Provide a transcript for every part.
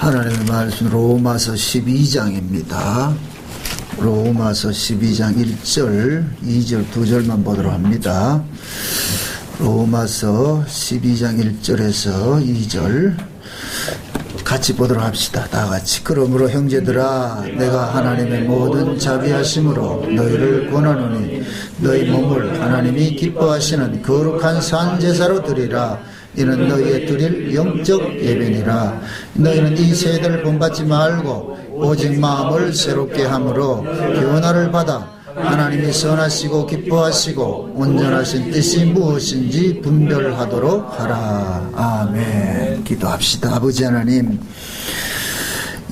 하나님의 말씀 로마서 12장입니다. 로마서 12장 1절, 2절, 2절만 보도록 합니다. 로마서 12장 1절에서 2절 같이 보도록 합시다. 다 같이. 그러므로 형제들아, 내가 하나님의 모든 자비하심으로 너희를 권하노니 너희 몸을 하나님이 기뻐하시는 거룩한 산제사로 드리라. 이는 너희의 드릴 영적 예배니라. 너희는 이 세대를 본받지 말고 오직 마음을 새롭게 함으로 변화를 받아 하나님이 선하시고 기뻐하시고 온전하신 뜻이 무엇인지 분별하도록 하라. 아멘. 기도합시다. 아버지 하나님,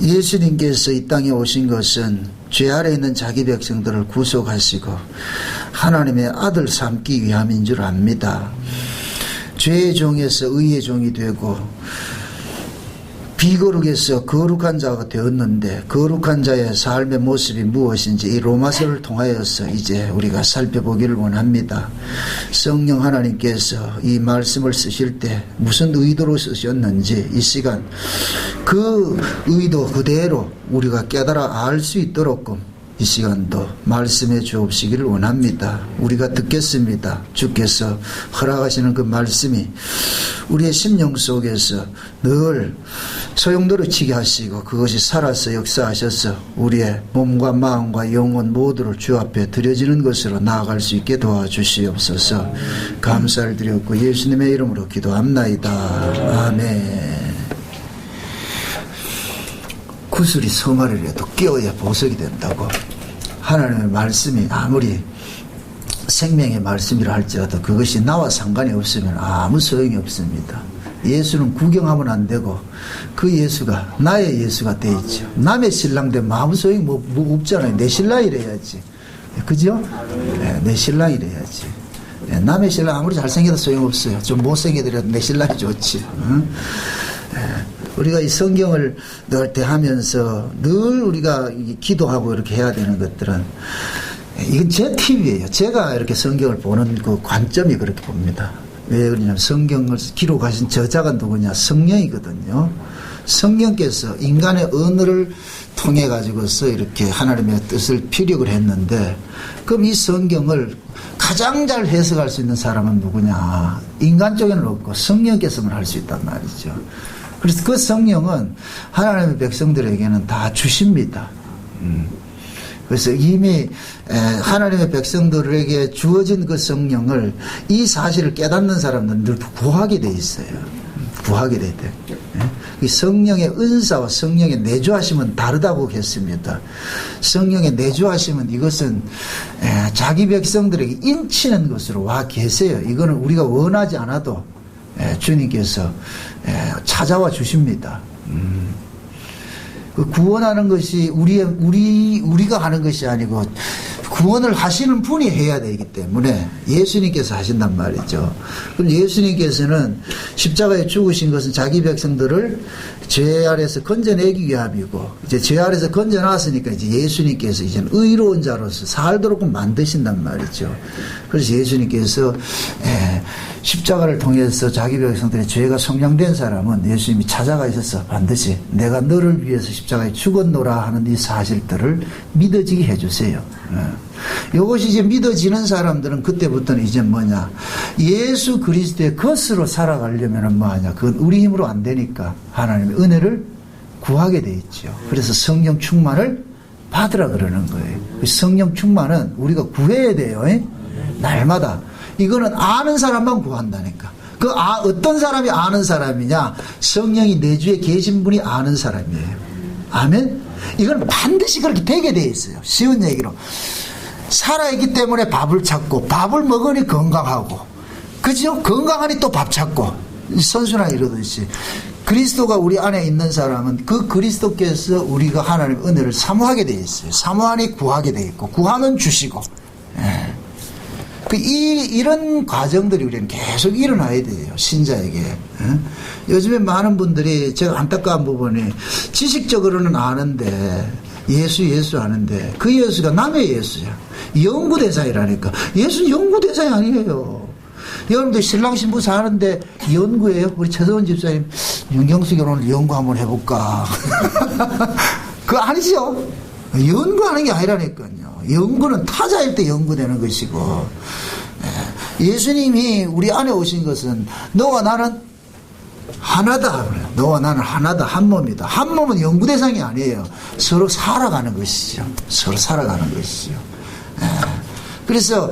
예수님께서 이 땅에 오신 것은 죄 아래 있는 자기 백성들을 구속하시고 하나님의 아들 삼기 위함인 줄 압니다. 죄의 종에서 의의 종이 되고 비거룩에서 거룩한 자가 되었는데 거룩한 자의 삶의 모습이 무엇인지 이 로마서를 통하여서 이제 우리가 살펴보기를 원합니다. 성령 하나님께서 이 말씀을 쓰실 때 무슨 의도로 쓰셨는지 이 시간 그 의도 그대로 우리가 깨달아 알 수 있도록 이 시간도 말씀해 주옵시기를 원합니다. 우리가 듣겠습니다. 주께서 허락하시는 그 말씀이 우리의 심령 속에서 늘 소용돌이치게 하시고 그것이 살아서 역사하셔서 우리의 몸과 마음과 영혼 모두를 주 앞에 드려지는 것으로 나아갈 수 있게 도와주시옵소서. 감사를 드렸고 예수님의 이름으로 기도합나이다. 아멘. 구슬이 성화를 깨어야 보석이 된다고. 하나님의 말씀이 아무리 생명의 말씀이라 할지라도 그것이 나와 상관이 없으면 아무 소용이 없습니다. 예수는 구경하면 안 되고 그 예수가 나의 예수가 돼 있죠. 남의 신랑 되면 아무 소용이 없잖아요. 내 신랑이래야지. 그죠? 네, 내 신랑이래야지. 네, 남의 신랑 아무리 잘생겨도 소용없어요. 좀 못생겨더라도 내 신랑이 좋지. 응? 네. 우리가 이 성경을 늘 대하면서 늘 우리가 기도하고 이렇게 해야 되는 것들은 이건 제 팁이에요. 제가 이렇게 성경을 보는 그 관점이 그렇게 봅니다. 왜 그러냐면 성경을 기록하신 저자가 누구냐? 성령이거든요. 성령께서 인간의 언어를 통해 가지고서 이렇게 하나님의 뜻을 피력을 했는데 그럼 이 성경을 가장 잘 해석할 수 있는 사람은 누구냐? 인간 쪽에는 없고 성령께서만 할 수 있단 말이죠. 그래서 그 성령은 하나님의 백성들에게는 다 주십니다. 그래서 이미 하나님의 백성들에게 주어진 그 성령을 이 사실을 깨닫는 사람들은 늘 구하게 돼 있어요. 구하게 돼 있대요. 이 성령의 은사와 성령의 내주하심은 다르다고 했습니다. 성령의 내주하심은 이것은 자기 백성들에게 인치는 것으로 와 계세요. 이거는 우리가 원하지 않아도 주님께서 찾아와 주십니다. 그 구원하는 것이 우리가 하는 것이 아니고 구원을 하시는 분이 해야 되기 때문에 예수님께서 하신단 말이죠. 그럼 예수님께서는 십자가에 죽으신 것은 자기 백성들을 죄 아래서 건져내기 위함이고 이제 죄 아래서 건져놨으니까 이제 예수님께서 이제 의로운 자로서 살도록 만드신단 말이죠. 그래서 예수님께서 십자가를 통해서 자기 백성들의 죄가 성량된 사람은 예수님이 찾아가 있어서 반드시 내가 너를 위해서 십자가에 죽었노라 하는 이 사실들을 믿어지게 해주세요. 이것이 이제 믿어지는 사람들은 그때부터는 이제 뭐냐, 예수 그리스도의 것으로 살아가려면 뭐하냐, 그건 우리 힘으로 안 되니까 하나님의 은혜를 구하게 돼 있죠. 그래서 성령 충만을 받으라 그러는 거예요. 성령 충만은 우리가 구해야 돼요. 날마다. 이거는 아는 사람만 구한다니까. 어떤 사람이 아는 사람이냐? 성령이 내 주에 계신 분이 아는 사람이에요. 아멘? 이건 반드시 그렇게 되게 돼 있어요. 쉬운 얘기로. 살아있기 때문에 밥을 찾고, 밥을 먹으니 건강하고, 그죠? 건강하니 또 밥 찾고, 선수나 이러듯이. 그리스도가 우리 안에 있는 사람은 그 그리스도께서 우리가 하나님의 은혜를 사모하게 돼 있어요. 사모하니 구하게 돼 있고, 구하면 주시고. 예. 이런 과정들이 우리는 계속 일어나야 돼요. 신자에게. 요즘에 많은 분들이 제가 안타까운 부분이 지식적으로는 아는데 예수 아는데 그 예수가 남의 예수야. 연구대상이라니까. 예수는 연구대상이 아니에요. 여러분들 신랑 신부 사는데 연구예요? 우리 최서원 집사님, 윤경수 결혼을 연구 한번 해볼까? 그거 아니죠? 연구하는 게 아니라니까요. 연구는 타자일 때 연구되는 것이고, 예수님이 우리 안에 오신 것은 너와 나는 하나다. 너와 나는 하나다. 한 몸이다. 한 몸은 연구 대상이 아니에요. 서로 살아가는 것이죠. 서로 살아가는 것이죠. 그래서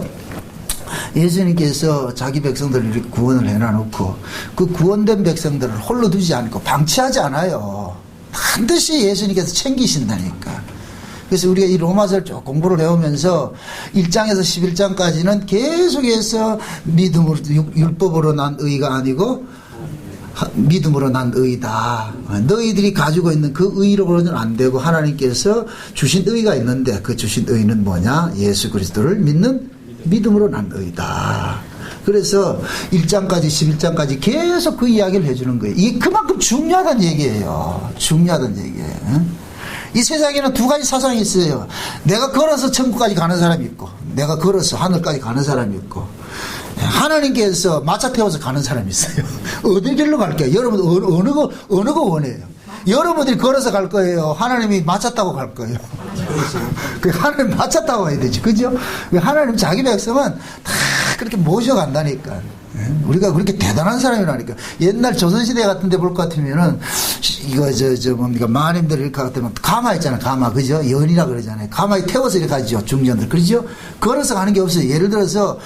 예수님께서 자기 백성들을 이렇게 구원을 해놔놓고 그 구원된 백성들을 홀로 두지 않고 방치하지 않아요. 반드시 예수님께서 챙기신다니까. 그래서 우리가 이 로마서를 쭉 공부를 해오면서 1장에서 11장까지는 계속해서 믿음으로, 율법으로 난 의가 아니고 믿음으로 난 의다. 너희들이 가지고 있는 그 의로는 안 되고 하나님께서 주신 의가 있는데 그 주신 의는 뭐냐? 예수 그리스도를 믿는 믿음으로 난 의다. 그래서 1장까지 11장까지 계속 그 이야기를 해주는 거예요. 이게 그만큼 중요하다는 얘기예요. 중요하다는 얘기예요. 이 세상에는 두 가지 사상이 있어요. 내가 걸어서 천국까지 가는 사람이 있고 내가 걸어서 하늘까지 가는 사람이 있고 하나님께서 마차 태워서 가는 사람이 있어요. 어디 길로 갈게요? 여러분 어느 거 원해요? 여러분들이 걸어서 갈 거예요? 하나님이 마차 타고 갈 거예요? 그 하나님 마차 타고 가야 되지, 그죠? 하나님 자기 백성은 다 그렇게 모셔간다니까. 우리가 그렇게 대단한 사람이라니까. 옛날 조선시대 같은 데 볼 것 같으면은, 이거, 뭡니까, 마님들 이렇게 같으면, 가마 있잖아요, 가마. 그죠? 연이라 그러잖아요. 가마에 태워서 이렇게 가죠, 중전들. 그죠? 걸어서 가는 게 없어요. 예를 들어서,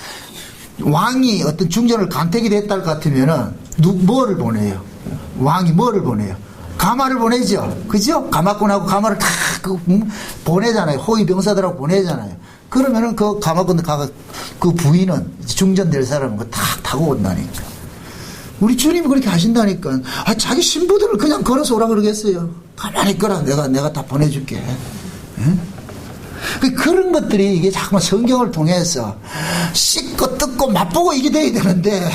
왕이 어떤 중전을 간택이 됐다 같으면은, 뭐를 보내요? 왕이 뭐를 보내요? 가마를 보내죠. 그죠? 가마꾼하고 가마를 다 보내잖아요. 호위 병사들하고 보내잖아요. 그러면은 그 가마꾼 그 부인은 중전될 사람은 다 타고 온다니까. 우리 주님이 그렇게 하신다니까. 자기 신부들을 그냥 걸어서 오라 그러겠어요. 가만히 있거라. 내가 다 보내줄게. 응? 그런 것들이 이게 자꾸만 성경을 통해서 씻고 뜯고 맛보고 이게 돼야 되는데,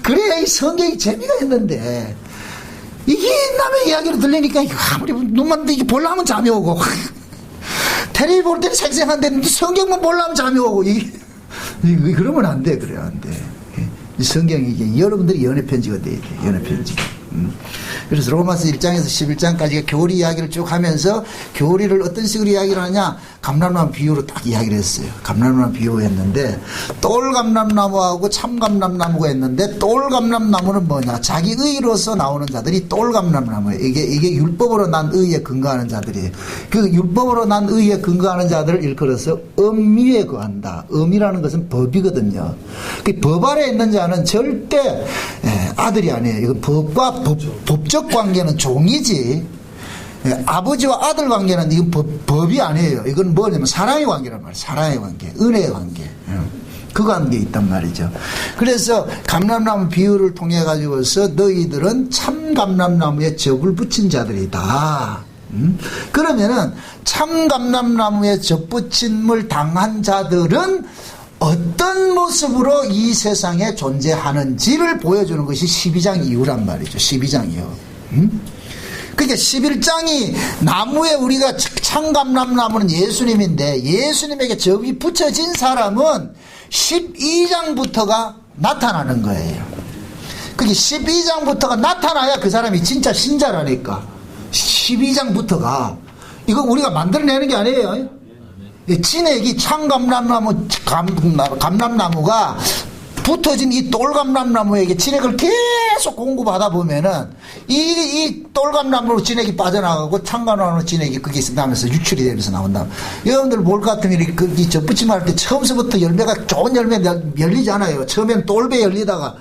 그래야 이 성경이 재미가 있는데, 이게 남의 이야기를 들리니까 아무리 눈만 이게 보려면 잠이 오고 텔레비 볼 때는 생생한데 성경만 보려면 잠이 오고 이게 그러면 안 돼. 그래 안 돼. 이 성경이 이게 여러분들이 연애 편지가 돼야 돼. 연애 편지. 그래서 로마서 1장에서 11장까지가 교리 이야기를 쭉 하면서 교리를 어떤 식으로 이야기를 하냐, 감람나무 비유로 딱 이야기를 했어요. 감람나무 비유했는데 똘감람나무하고 참감람나무가 있는데, 똘감람나무는 뭐냐, 자기 의로서 나오는 자들이 똘감람나무예요. 이게 율법으로 난 의에 근거하는 자들이, 그 율법으로 난 의에 근거하는 자들을 일컬어서 엄위에 거한다. 엄이라는 것은 법이거든요. 그 법 아래 있는 자는 절대 아들이 아니에요. 이건 법과 법적 관계는 종이지, 아버지와 아들 관계는 이건 법이 아니에요. 이건 뭐냐면 사랑의 관계란 말이에요. 사랑의 관계, 은혜의 관계. 그 관계에 있단 말이죠. 그래서 감람나무 비유를 통해 가지고서 너희들은 참 감람나무에 접을 붙인 자들이다. 그러면은 참 감람나무에 접붙임을 당한 자들은 어떤 모습으로 이 세상에 존재하는지를 보여주는 것이 12장 이후란 말이죠. 12장 이후. 그러니까 11장이 나무에 우리가 참감람나무는 예수님인데, 예수님에게 접이 붙여진 사람은 12장부터가 나타나는 거예요. 그게 12장부터가 나타나야 그 사람이 진짜 신자라니까. 12장부터가. 이거 우리가 만들어내는 게 아니에요. 진액이 참감람나무, 감람나무가 붙어진 이 똘감람나무에게 진액을 계속 공급하다 보면은 이 똘감나무로 진액이 빠져나가고 참감나무로 진액이 거기 있으면서 유출이 되면서 나온다. 여러분들 볼 것 같으면 이 접붙임할 때 처음서부터 열매가 좋은 열매 열리잖아요. 처음엔 똘배 열리다가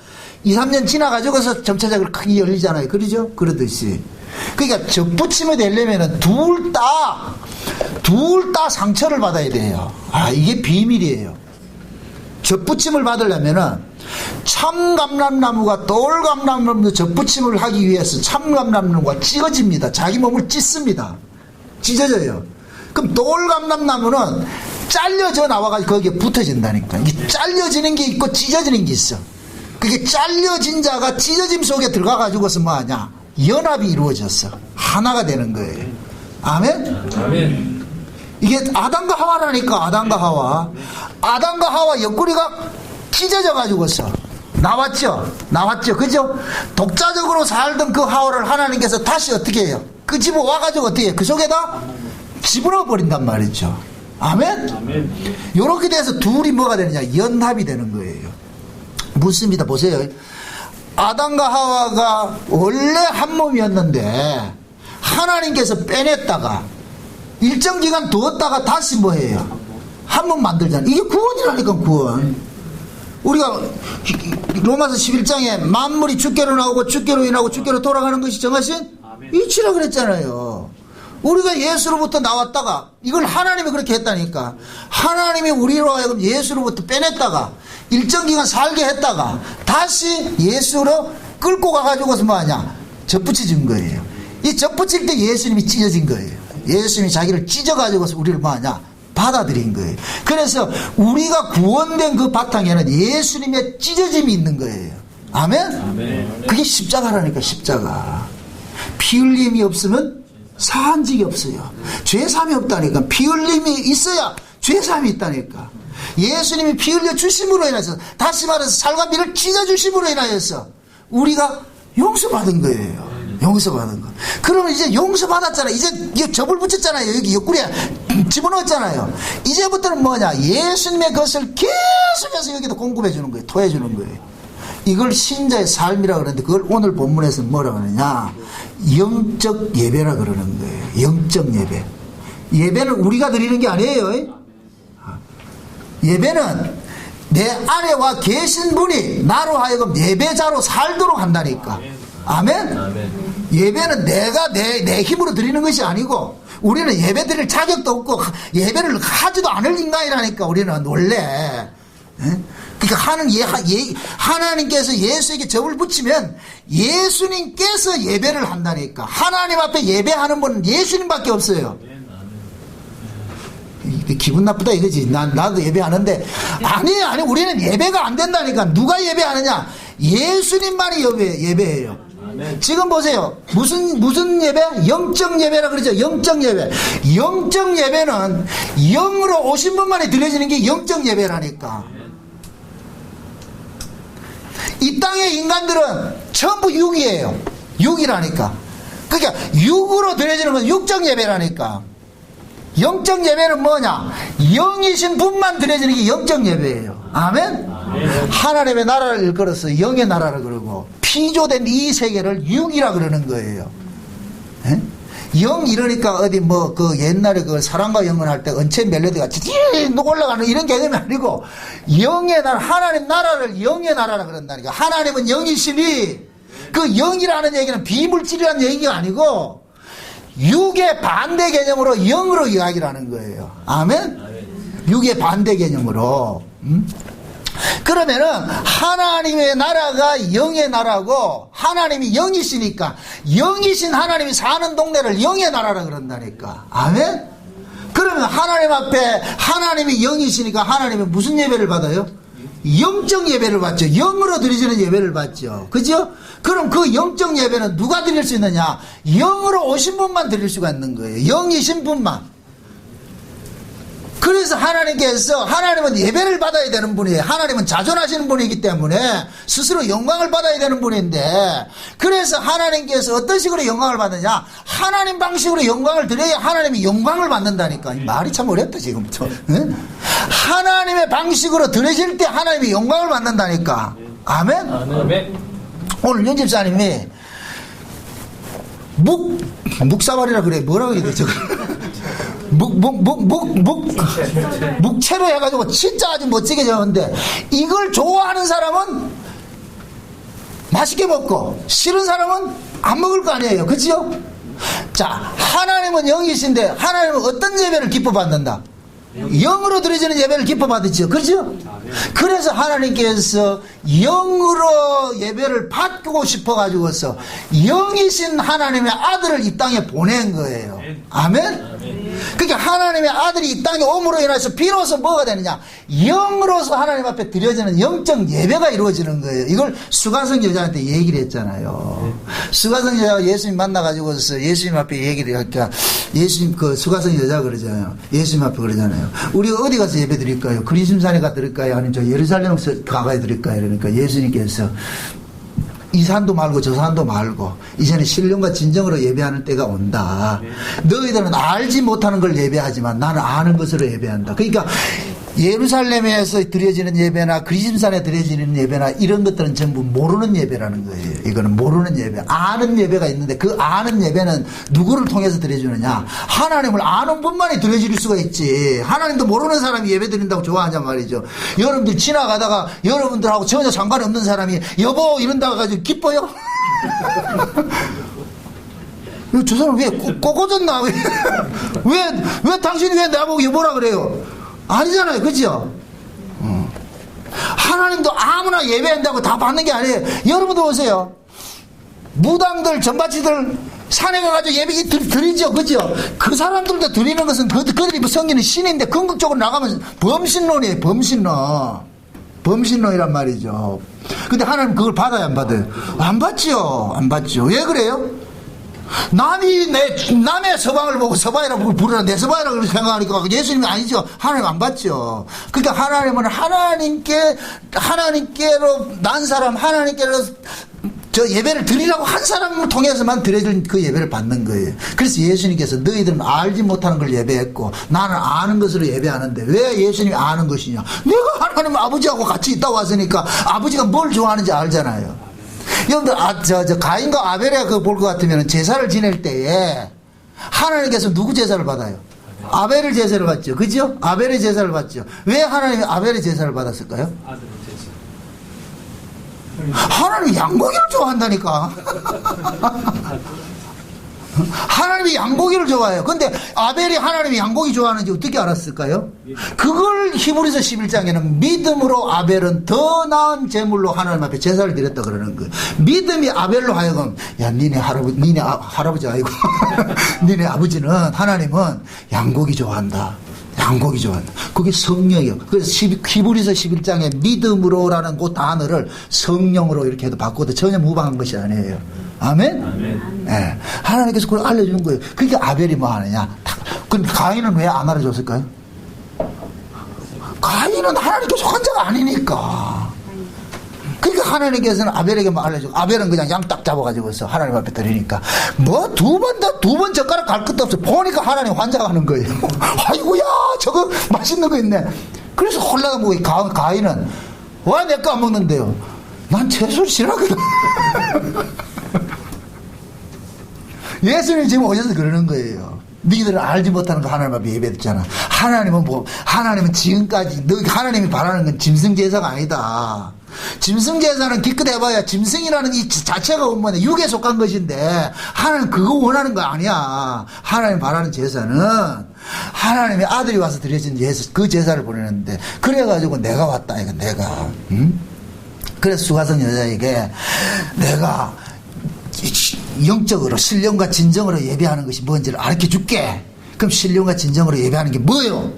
2, 3년 지나가지고서 점차적으로 크게 열리잖아요. 그러죠? 그러듯이. 그러니까 접붙임이 되려면은 둘 다 상처를 받아야 돼요. 이게 비밀이에요. 접붙임을 받으려면은 참감람나무가 똘감람나무 접붙임을 하기 위해서 참감람나무가 찢어집니다. 자기 몸을 찢습니다. 찢어져요. 그럼 똘감람나무는 잘려져 나와가지고 거기에 붙어진다니까. 이게 잘려지는 게 있고 찢어지는 게 있어. 그게 잘려진 자가 찢어짐 속에 들어가가지고서 뭐하냐, 연합이 이루어졌어. 하나가 되는 거예요. 아멘? 아멘. 이게 아담과 하와라니까. 아담과 하와 옆구리가 찢어져 가지고서 나왔죠? 나왔죠? 그죠? 독자적으로 살던 그 하와를 하나님께서 다시 어떻게 해요? 끄집어 와가지고 어떻게 해요? 그 속에다 집어넣어 버린단 말이죠. 아멘? 아멘. 요렇게 돼서 둘이 뭐가 되느냐? 연합이 되는 거예요. 묻습니다. 보세요. 아담과 하와가 원래 한 몸이었는데 하나님께서 빼냈다가 일정 기간 두었다가 다시 뭐예요? 한 몸 만들잖아요. 이게 구원이라니까, 구원. 우리가 로마서 11장에 만물이 주께로 나오고 주께로 인하고 주께로 돌아가는 것이 정하신 이치라 그랬잖아요. 우리가 예수로부터 나왔다가 이걸 하나님이 그렇게 했다니까. 하나님이 우리로 하여금 예수로부터 빼냈다가 일정 기간 살게 했다가 다시 예수로 끌고 가가지고서 뭐하냐? 접붙여준 거예요. 이 접붙일 때 예수님이 찢어진 거예요. 예수님이 자기를 찢어가지고서 우리를 뭐하냐? 받아들인 거예요. 그래서 우리가 구원된 그 바탕에는 예수님의 찢어짐이 있는 거예요. 아멘? 아멘. 그게 십자가라니까, 십자가. 피 흘림이 없으면 사한직이 없어요. 죄삼이 없다니까. 피 흘림이 있어야 죄삼이 있다니까. 예수님이 피 흘려 주심으로 인해서, 다시 말해서 살과 미를 찢어 주심으로 인하여서 우리가 용서받은 거예요. 용서받은 거. 그러면 이제 용서받았잖아요. 이제 접을 붙였잖아요. 여기 옆구리에 집어넣었잖아요. 이제부터는 뭐냐? 예수님의 것을 계속해서 여기도 공급해 주는 거예요. 토해 주는 거예요. 이걸 신자의 삶이라고 그러는데 그걸 오늘 본문에서 뭐라고 하느냐? 영적 예배라 그러는 거예요. 영적 예배. 예배는 우리가 드리는 게 아니에요. 예배는 내 안에 와 계신 분이 나로 하여금 예배자로 살도록 한다니까. 아멘? 예배는 내가 내 힘으로 드리는 것이 아니고, 우리는 예배 드릴 자격도 없고 예배를 하지도 않을 인간이라니까. 우리는 원래. 그러니까 하나님께서 예수에게 접을 붙이면 예수님께서 예배를 한다니까. 하나님 앞에 예배하는 분은 예수님밖에 없어요. 기분 나쁘다 이거지. 나도 예배하는데. 아니 우리는 예배가 안 된다니까. 누가 예배하느냐? 예수님만이 예배해요. 지금 보세요. 무슨 예배? 영적 예배라 그러죠. 영적 예배. 영적 예배는 영으로 오신 분만이 드려지는 게 영적 예배라니까. 이 땅의 인간들은 전부 육이에요. 육이라니까. 그러니까 육으로 드려지는 건 육적 예배라니까. 영적 예배는 뭐냐? 영이신 분만 드려지는 게 영적 예배예요. 아멘? 하나님의 나라를 일컬어서 영의 나라를 그러고, 피조된 이 세계를 육이라 그러는 거예요. 에? 영 이러니까 어디 그 옛날에 그 사랑과 영혼 할 때 은체 멜로디 같이 올라가는 이런 개념이 아니고, 영의 나라, 하나님 나라를 영의 나라라 그런다니까. 하나님은 영이시니, 그 영이라는 얘기는 비물질이라는 얘기가 아니고 육의 반대 개념으로 영으로 이야기를 하는 거예요. 아멘? 육의 반대 개념으로. 그러면은 하나님의 나라가 영의 나라고, 하나님이 영이시니까 영이신 하나님이 사는 동네를 영의 나라라 그런다니까. 아멘? 그러면 하나님 앞에 하나님이 영이시니까 하나님은 무슨 예배를 받아요? 영적 예배를 받죠. 영으로 드리지는 예배를 받죠. 그죠? 그럼 그 영적 예배는 누가 드릴 수 있느냐? 영으로 오신 분만 드릴 수가 있는 거예요. 영이신 분만. 그래서 하나님은 예배를 받아야 되는 분이에요. 하나님은 자존하시는 분이기 때문에 스스로 영광을 받아야 되는 분인데, 그래서 하나님께서 어떤 식으로 영광을 받느냐? 하나님 방식으로 영광을 드려야 하나님이 영광을 받는다니까. 말이 참 어렵다 지금부터. 응? 하나님의 방식으로 드려질 때 하나님이 영광을 받는다니까. 아멘? 아멘. 오늘 연집사님이 묵사발이라 그래. 뭐라고 해야 되죠? 묵채로 해가지고 진짜 아주 멋지게 적었는데, 이걸 좋아하는 사람은 맛있게 먹고 싫은 사람은 안 먹을 거 아니에요. 그죠? 자, 하나님은 영이신데 하나님은 어떤 예배를 기뻐 받는다? 영으로 드려지는 예배를 기뻐 받으죠. 그죠? 그래서 하나님께서 영으로 예배를 받고 싶어 가지고서 영이신 하나님의 아들을 이 땅에 보낸 거예요. 아멘? 그러니까 하나님의 아들이 이 땅에 옴으로 인해서 비로소 뭐가 되느냐? 영으로서 하나님 앞에 드려지는 영적 예배가 이루어지는 거예요. 이걸 수가성 여자한테 얘기를 했잖아요. 수가성 여자가 예수님 만나가지고서 예수님 앞에 얘기를 하니까, 예수님 수가성 여자가 그러잖아요. 예수님 앞에 그러잖아요. 우리가 어디 가서 예배 드릴까요? 그리심산에 가 드릴까요? 아니 저 예루살렘에서 가까이 드릴까 이러니까 예수님께서 이 산도 말고 저 산도 말고 이제는 신령과 진정으로 예배하는 때가 온다. 너희들은 알지 못하는 걸 예배하지만 나는 아는 것으로 예배한다. 그러니까 예루살렘에서 드려지는 예배나 그리심산에 드려지는 예배나 이런 것들은 전부 모르는 예배라는 거예요. 이거는 모르는 예배. 아는 예배가 있는데 그 아는 예배는 누구를 통해서 드려주느냐. 하나님을 아는 분만이 드려질 수가 있지. 하나님도 모르는 사람이 예배 드린다고 좋아하냐 말이죠. 여러분들 지나가다가 여러분들하고 전혀 상관이 없는 사람이 여보 이런다고 가지고 기뻐요? 저 사람 왜 꼬꼬졌나? 왜 당신이 왜 나보고 여보라 그래요? 아니잖아요. 그죠? 하나님도 아무나 예배한다고 다 받는 게 아니에요. 여러분도 보세요. 무당들, 전바치들 산에 가가지고 예배 드리죠. 그죠? 그 사람들도 드리는 것은 그들이 성기는 신인데 궁극적으로 나가면 범신론이에요. 범신론이란 말이죠. 근데 하나님 그걸 받아요? 안 받아요? 안 받죠. 안 받죠. 왜 그래요? 남의 서방을 보고 서방이라고 부르나 내 서방이라고 그렇게 생각하니까 예수님이 아니죠. 하나님 안 받죠. 그러니까 하나님은 하나님께로 난 사람, 하나님께로 저 예배를 드리라고 한 사람을 통해서만 드려질 그 예배를 받는 거예요. 그래서 예수님께서 너희들은 알지 못하는 걸 예배했고 나는 아는 것으로 예배하는데 왜 예수님이 아는 것이냐. 내가 하나님 아버지하고 같이 있다 왔으니까 아버지가 뭘 좋아하는지 알잖아요. 여러분들, 저 가인과 아벨에 그거 볼 것 같으면 제사를 지낼 때에 하나님께서 누구 제사를 받아요? 아벨의 제사를 받죠. 그죠? 아벨의 제사를 받죠. 왜 하나님이 아벨의 제사를 받았을까요? 하나님이 양고기를 좋아한다니까. 하나님이 양고기를 좋아해요. 근데 아벨이 하나님이 양고기 좋아하는지 어떻게 알았을까요? 그걸 히브리서 11장에는 믿음으로 아벨은 더 나은 제물로 하나님 앞에 제사를 드렸다 그러는 거예요. 믿음이 아벨로 하여금 야 니네 할아버지 아니고 니네 아버지는 하나님은 양고기 좋아한다. 양고기 좋아한다. 그게 성령이요. 그래서 히브리서 11장에 믿음으로라는 그 단어를 성령으로 이렇게 해도 바꿔도 전혀 무방한 것이 아니에요. 아멘? 아멘. 네. 하나님께서 그걸 알려주는 거예요. 그러니까 아벨이 뭐 하느냐. 그럼 가인은 왜 안 알려줬을까요? 가인은 하나님께서 혼자가 아니니까. 그러니까 하나님께서는 아벨에게 뭐 알려주고 아벨은 그냥 양 딱 잡아가지고서 하나님 앞에 드리니까 뭐 두 번 젓가락 갈 것도 없어. 보니까 하나님 환장하는 거예요. 아이고야 저거 맛있는 거 있네. 그래서 홀라가 보고 가인은 왜 내 거 안 먹는데요? 난 채소를 싫어하거든. 예수님이 지금 오셔서 그러는 거예요. 너희들은 알지 못하는 거 하나님 앞에 예배했잖아. 하나님은 지금까지 하나님이 바라는 건 짐승제사가 아니다. 짐승제사는 기껏 해봐야 짐승이라는 이 자체가 원만해 육에 속한 것인데 하나님 그거 원하는 거 아니야. 하나님 바라는 제사는 하나님의 아들이 와서 드려진 그 제사를 보내는데 그래가지고 내가 왔다 이거 내가 그래서 수가성 여자에게 내가 영적으로 신령과 진정으로 예배하는 것이 뭔지를 알려 줄게. 그럼 신령과 진정으로 예배하는 게 뭐예요?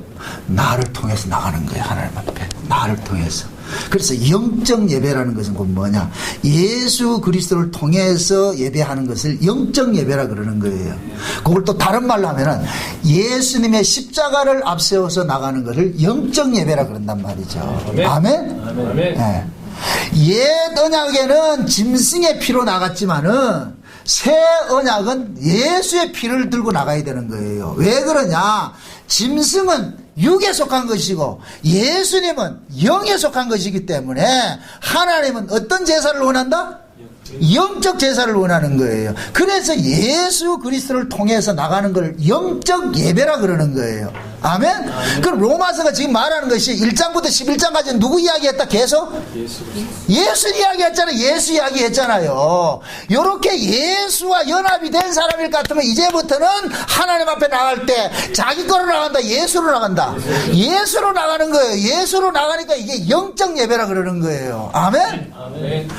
나를 통해서 나가는 거예요. 하나님 앞에 나를 통해서. 그래서 영적 예배라는 것은 곧 뭐냐, 예수 그리스도를 통해서 예배하는 것을 영적 예배라 그러는 거예요. 그걸 또 다른 말로 하면은 예수님의 십자가를 앞세워서 나가는 것을 영적 예배라 그런단 말이죠. 아멘? 아멘? 네. 옛 언약에는 짐승의 피로 나갔지만은 새 언약은 예수의 피를 들고 나가야 되는 거예요. 왜 그러냐? 짐승은 육에 속한 것이고 예수님은 영에 속한 것이기 때문에 하나님은 어떤 제사를 원한다? 영적 제사를 원하는 거예요. 그래서 예수 그리스도를 통해서 나가는 걸 영적 예배라 그러는 거예요. 아멘? 그럼 로마서가 지금 말하는 것이 1장부터 11장까지 누구 이야기했다? 계속? 예수 이야기했잖아요. 예수 이야기했잖아요. 요렇게 예수와 연합이 된 사람일 것 같으면 이제부터는 하나님 앞에 나갈 때 자기 거로 나간다. 예수로 나간다. 예수로 나가는 거예요. 예수로 나가니까 이게 영적 예배라 그러는 거예요. 아멘?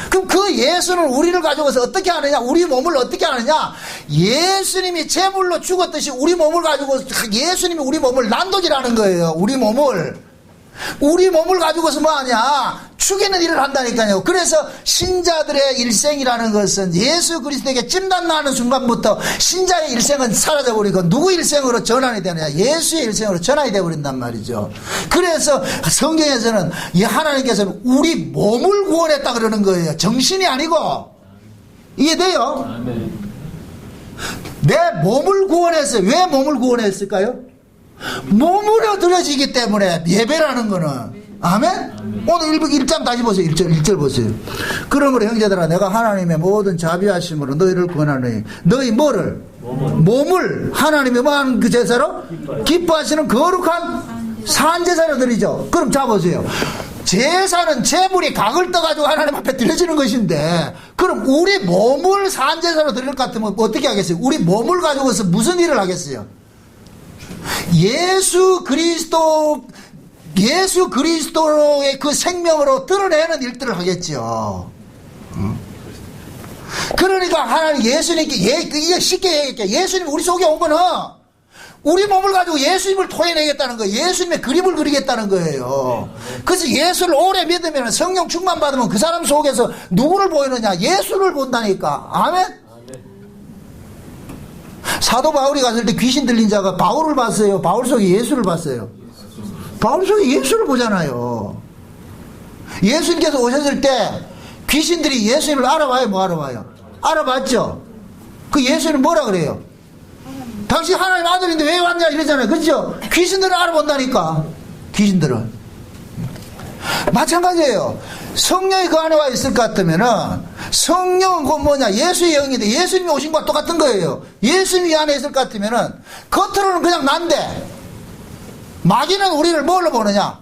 그럼 그 예수는 우리를 가지고서 어떻게 하느냐? 우리 몸을 어떻게 하느냐? 예수님이 제물로 죽었듯이 우리 몸을 가지고 예수님이 우리 몸을 난독이라는 거예요. 우리 몸을. 우리 몸을 가지고서 뭐하냐? 죽이는 일을 한다니까요. 그래서 신자들의 일생이라는 것은 예수 그리스도에게 찜단 나는 순간부터 신자의 일생은 사라져버리고 누구 일생으로 전환이 되느냐? 예수의 일생으로 전환이 되어버린단 말이죠. 그래서 성경에서는 하나님께서는 우리 몸을 구원했다 그러는 거예요. 정신이 아니고. 이해돼요? 내 몸을 구원했어요. 왜 몸을 구원했을까요? 몸으로 들어지기 때문에 예배라는 거는. 아멘? 오늘 1장 다시 보세요. 1절 보세요. 그러므로 형제들아 내가 하나님의 모든 자비하심으로 너희를 권하노니 너희 뭐를? 몸을 하나님의 뭐하는 그 제사로? 기뻐하시는 거룩한 산제사로 드리죠. 그럼 잡으세요. 제사는 재물이 각을 떠가지고 하나님 앞에 드려지는 것인데 그럼 우리 몸을 산제사로 드릴 것 같으면 어떻게 하겠어요? 우리 몸을 가지고서 무슨 일을 하겠어요? 예수 그리스도의 그 생명으로 드러내는 일들을 하겠죠. 그러니까 하나님 예수님께 이게 쉽게 얘기할게요. 예수님 우리 속에 온 거는 우리 몸을 가지고 예수님을 토해내겠다는 거예요. 예수님의 그림을 그리겠다는 거예요. 그래서 예수를 오래 믿으면 성령 충만 받으면 그 사람 속에서 누구를 보이느냐? 예수를 본다니까. 아멘? 사도 바울이 갔을 때 귀신 들린 자가 바울을 봤어요? 바울 속에 예수를 봤어요? 바울 속에 예수를 보잖아요. 예수님께서 오셨을 때 귀신들이 예수님을 알아봐요? 뭐 알아봐요? 알아봤죠? 그 예수는 뭐라 그래요? 당신 하나님 아들인데 왜 왔냐 이러잖아요. 그렇죠? 귀신들은 알아본다니까. 귀신들은. 마찬가지예요. 성령이 그 안에 와 있을 것 같으면은 성령은 곧 뭐냐? 예수의 영인데 예수님이 오신 것과 똑같은 거예요. 예수님이 안에 있을 것 같으면은 겉으로는 그냥 난데 마귀는 우리를 뭘로 보느냐?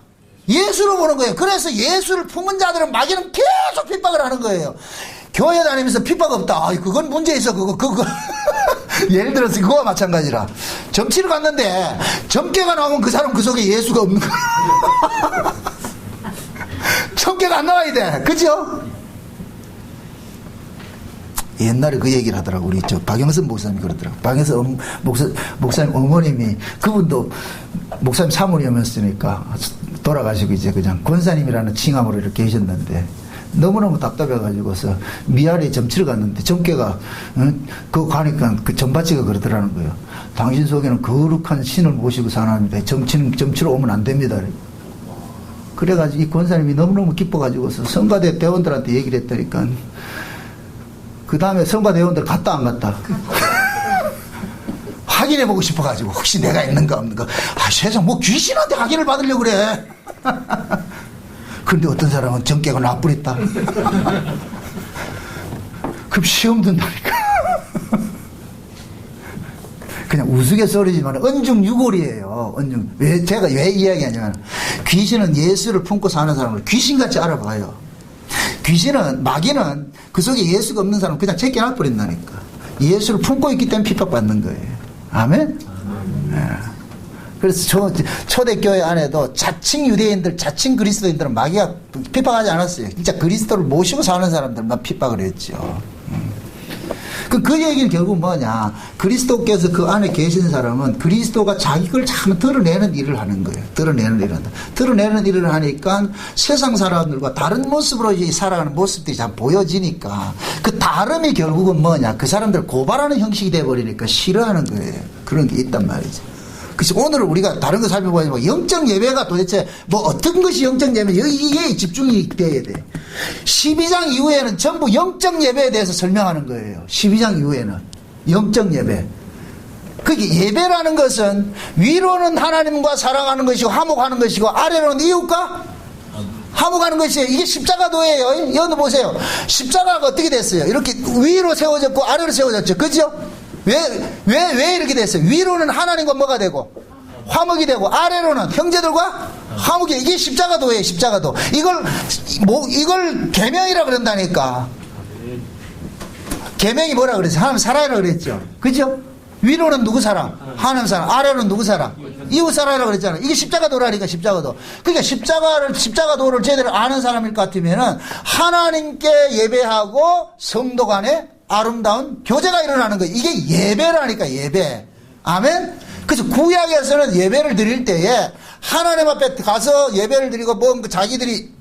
예수로 보는 거예요. 그래서 예수를 품은 자들은 마귀는 계속 핍박을 하는 거예요. 교회 다니면서 핍박 없다. 아이, 그건 문제 있어. 그거. 예를 들어서 그거와 마찬가지라. 점치러 갔는데 점괘가 나오면 그 사람 그 속에 예수가 없는 거야. 점괘가 안 나와야 돼. 그죠? 옛날에 그 얘기를 하더라고. 우리 박영선 목사님이 그러더라고. 박영선 목사님 어머님이 그분도 목사님 사모님이었으니까 돌아가시고 이제 그냥 권사님이라는 칭함으로 이렇게 계셨는데 너무너무 답답해가지고서 미아리에 점치러 갔는데 점괘가 그거 가니까 그 점바치가 그러더라는 거예요. 당신 속에는 거룩한 신을 모시고 사는데 점치러 오면 안 됩니다. 그래가지고 이 권사님이 너무너무 기뻐가지고서 성가대 대원들한테 얘기를 했다니까 그 다음에 성가대원들 갔다 안 갔다 확인해보고 싶어가지고 혹시 내가 있는가 없는가. 아 세상 뭐 귀신한테 확인을 받으려고 그래. 그런데 어떤 사람은 점괘가 나쁘랬다. 그럼 시험 든다니까. 그냥 우스갯소리지만 언중유골이에요. 제가 왜 이야기하냐면 귀신은 예수를 품고 사는 사람을 귀신같이 알아봐요. 귀신은 마귀는 그 속에 예수가 없는 사람은 그냥 제껴놔 버린다니까. 예수를 품고 있기 때문에 핍박받는 거예요. 아멘? 네. 그래서 초대교회 안에도 자칭 유대인들, 자칭 그리스도인들은 마귀가 핍박하지 않았어요. 진짜 그리스도를 모시고 사는 사람들만 핍박을 했죠. 그 얘기는 결국 뭐냐. 그리스도께서 그 안에 계신 사람은 그리스도가 자기 걸 참 드러내는 일을 하는 거예요. 드러내는 일을 한다. 드러내는 일을 하니까 세상 사람들과 다른 모습으로 살아가는 모습들이 참 보여지니까 그 다름이 결국은 뭐냐. 그 사람들을 고발하는 형식이 돼버리니까 싫어하는 거예요. 그런 게 있단 말이죠. 그래서 오늘 우리가 다른 거 살펴보지만 영적 예배가 도대체 뭐 어떤 것이 영적 예배, 이게 집중이 돼야 돼. 12장 이후에는 전부 영적 예배에 대해서 설명하는 거예요. 12장 이후에는 영적 예배. 그게 예배라는 것은 위로는 하나님과 사랑하는 것이고 화목하는 것이고 아래로는 이웃과 화목하는 것이에요. 이게 십자가도예요. 여기 보세요. 십자가가 어떻게 됐어요? 이렇게 위로 세워졌고 아래로 세워졌죠. 그죠? 왜 이렇게 됐어요? 위로는 하나님과 뭐가 되고 화목이 되고 아래로는 형제들과 화목이. 이게 십자가도예요. 십자가도. 이걸 계명이라 그런다니까. 계명이 뭐라 그랬어요? 하나님 사랑이라 그랬죠. 그죠? 위로는 누구 사랑? 하나님 사랑. 아래로는 누구 사랑? 이웃 사랑이라 그랬잖아요. 이게 십자가도라니까. 십자가도. 그러니까 십자가도를 제대로 아는 사람일 것 같으면은 하나님께 예배하고 성도 간에 아름다운 교제가 일어나는 거예요. 이게 예배라니까. 예배. 아멘. 그래서 구약에서는 예배를 드릴 때에 하나님 앞에 가서 예배를 드리고 뭐 자기들이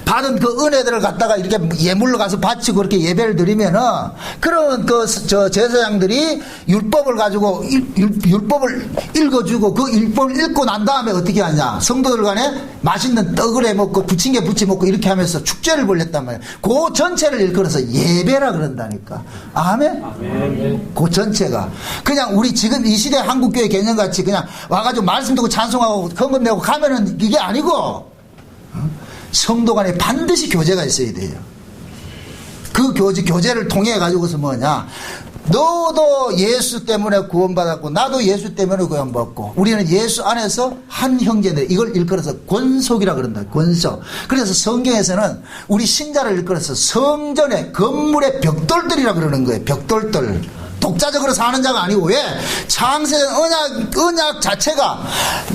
받은 그 은혜들을 갖다가 이렇게 예물로 가서 바치고 그렇게 예배를 드리면은, 그런 제사장들이 율법을 가지고 율법을 읽어주고 그 율법을 읽고 난 다음에 어떻게 하냐, 성도들 간에 맛있는 떡을 해 먹고 부침개 부치 먹고 이렇게 하면서 축제를 벌렸단 말이에요. 그 전체를 일컬어서 예배라 그런다니까. 아멘? 아멘. 그 전체가 그냥 우리 지금 이 시대 한국교회 개념같이 그냥 와가지고 말씀 듣고 찬송하고 헌금 내고 가면은 이게 아니고, 성도 간에 반드시 교제가 있어야 돼요. 그 교제를 통해 가지고서 뭐냐, 너도 예수 때문에 구원받았고 나도 예수 때문에 구원받고 우리는 예수 안에서 한 형제들, 이걸 일컬어서 권속이라 그런다. 권속. 그래서 성경에서는 우리 신자를 일컬어서 성전의 건물의 벽돌들이라 그러는 거예요. 벽돌들. 독자적으로 사는 자가 아니고, 왜? 창세전 언약 자체가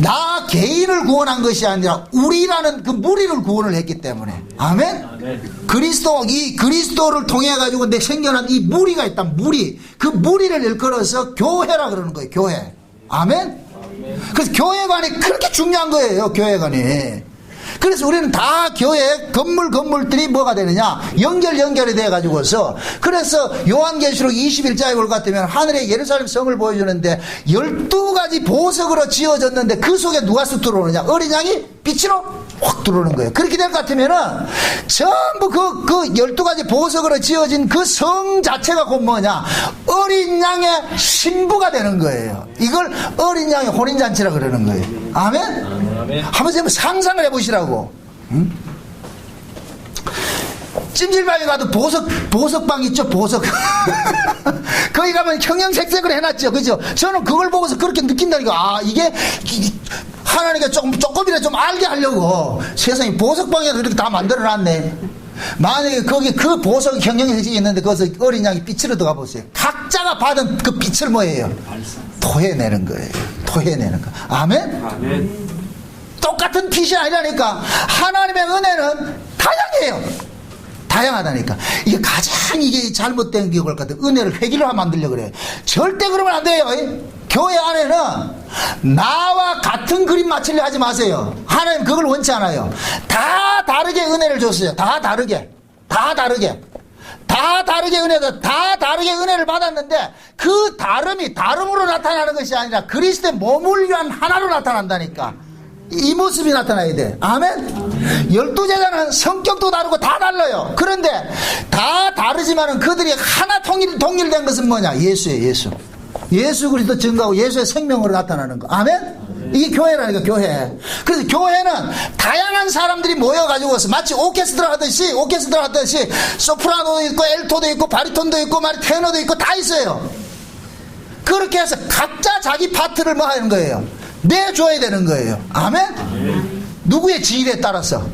나 개인을 구원한 것이 아니라 우리라는 그 무리를 구원을 했기 때문에. 아멘? 아멘. 그리스도를 통해 가지고 내 생겨난 이 무리가 있다. 무리. 그 무리를 일컬어서 교회라 그러는 거예요. 교회. 아멘? 아멘. 그래서 교회관이 그렇게 중요한 거예요. 교회관이. 그래서 우리는 다 교회 건물들이 뭐가 되느냐, 연결이 돼 가지고서, 그래서 요한계시록 21장에 볼 것 같으면 하늘의 예루살렘 성을 보여주는데 12가지 보석으로 지어졌는데 그 속에 누가 쑥 들어오느냐, 어린 양이 빛으로 확 들어오는 거예요. 그렇게 될 것 같으면은 전부 그 12가지 보석으로 지어진 그 성 자체가 곧 뭐냐, 어린 양의 신부가 되는 거예요. 이걸 어린 양의 혼인잔치라 그러는 거예요. 아멘? 한번 상상을 해보시라고. 응? 찜질방에 가도 보석방 있죠, 보석. 거기 가면 형형색색으로 해놨죠, 그죠? 저는 그걸 보고서 그렇게 느낀다니까. 아, 이게 하나님께 조금이라도 좀 알게 하려고 세상에 보석방에도 이렇게 다 만들어놨네. 만약에 거기 그 보석 형형색색이 있는데 거기서 어린 양이 빛으로 들어가 보세요. 각자가 받은 그 빛을 뭐예요? 토해내는 거예요. 토해내는 거. 아멘? 아멘. 똑같은 빛이 아니라니까. 하나님의 은혜는 다양해요. 다양하다니까. 이게 가장 이게 잘못된 기억을 같아. 은혜를 획일화 만들려고 그래. 절대 그러면 안 돼요. 교회 안에는 나와 같은 그림 맞추려 하지 마세요. 하나님 그걸 원치 않아요. 다 다르게 은혜를 줬어요. 다 다르게 은혜를 받았는데, 그 다름이 다름으로 나타나는 것이 아니라 그리스도의 몸을 위한 하나로 나타난다니까. 이 모습이 나타나야 돼. 아멘? 12제자는 성격도 다르고 다 달라요. 그런데 다 다르지만은 그들이 하나 동일된 것은 뭐냐? 예수예요. 예수 그리스도 증거하고 예수의 생명으로 나타나는 거. 아멘? 이게 교회라니까, 교회. 그래서 교회는 다양한 사람들이 모여가지고서 마치 오케스트라 하듯이 소프라노도 있고 엘토도 있고 바리톤도 있고 테너도 있고 다 있어요. 그렇게 해서 각자 자기 파트를 뭐 하는 거예요? 내줘야 되는 거예요. 아멘? 누구의 지휘에 따라서?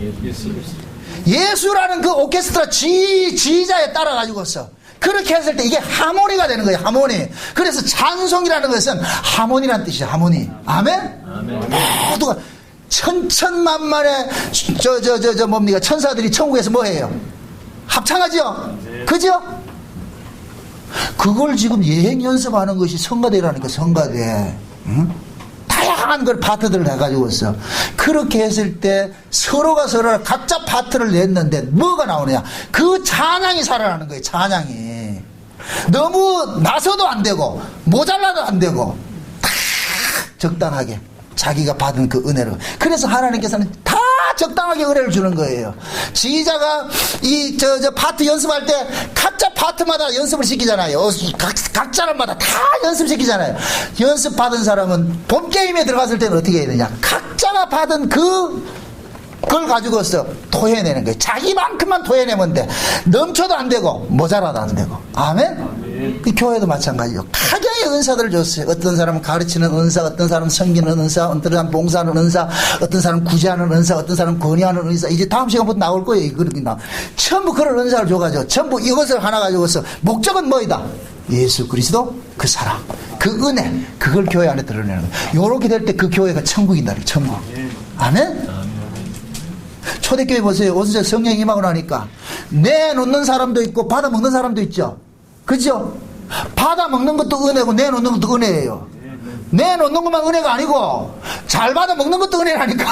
예수라는 그 오케스트라 지휘자에 따라 가지고서 그렇게 했을 때 이게 하모니가 되는 거예요. 하모니. 그래서 찬송이라는 것은 하모니라는 뜻이에요. 하모니. 아멘? 모두가 천천만만의 뭡니까, 천사들이 천국에서 뭐해요? 합창하죠? 그죠? 그걸 지금 예행 연습하는 것이 성가대라니까. 성가대. 응? 다양한 걸 파트들을 해가지고서 그렇게 했을 때 서로가 각자 파트를 냈는데 뭐가 나오느냐, 그 찬양이 살아나는 거예요. 찬양이 너무 나서도 안 되고 모자라도 안 되고 다 적당하게 자기가 받은 그 은혜로. 그래서 하나님께서는 다 적당하게 은혜를 주는 거예요. 지휘자가 파트 연습할 때 각자 파트마다 연습을 시키잖아요. 각 사람마다 다 연습시키잖아요. 연습 받은 사람은 본 게임에 들어갔을 때는 어떻게 해야 되냐, 각자가 받은 그걸 가지고서 토해내는 거예요. 자기만큼만 토해내면 돼. 넘쳐도 안 되고 모자라도 안 되고. 아멘? 이 교회도 마찬가지죠. 각양의 은사들을 줬어요. 어떤 사람은 가르치는 은사, 어떤 사람은 섬기는 은사, 어떤 사람은 봉사하는 은사, 어떤 사람은 구제하는 은사, 어떤 사람은 권위하는 은사. 이제 다음 시간부터 나올 거예요. 전부 그런 은사를 줘가지고 전부 이것을 하나 가지고서 목적은 뭐이다? 예수 그리스도 그 사랑, 그 은혜, 그걸 교회 안에 드러내는 거예요. 요렇게 될 때 그 교회가 천국이다. 천국. 아멘? 초대교회 보세요. 오순절 성령 임하고 나니까 내놓는 사람도 있고 받아먹는 사람도 있죠. 그죠? 받아먹는 것도 은혜고 내놓는 것도 은혜예요. 내놓는 것만 은혜가 아니고 잘 받아 먹는 것도 은혜라니까.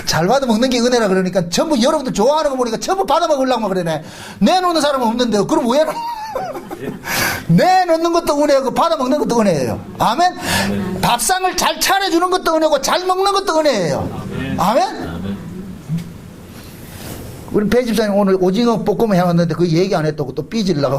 잘 받아 먹는 게 은혜라 그러니까 전부 여러분들 좋아하는 거 보니까 전부 받아 먹으려고 그러네. 내놓는 사람은 없는데 그럼 왜 내놓는 것도 은혜고 받아 먹는 것도 은혜예요. 아멘. 밥상을 잘 차려주는 것도 은혜고 잘 먹는 것도 은혜예요. 아멘. 우리 배 집사님 오늘 오징어 볶음을 해왔는데 그 얘기 안 했다고 또 삐질라고.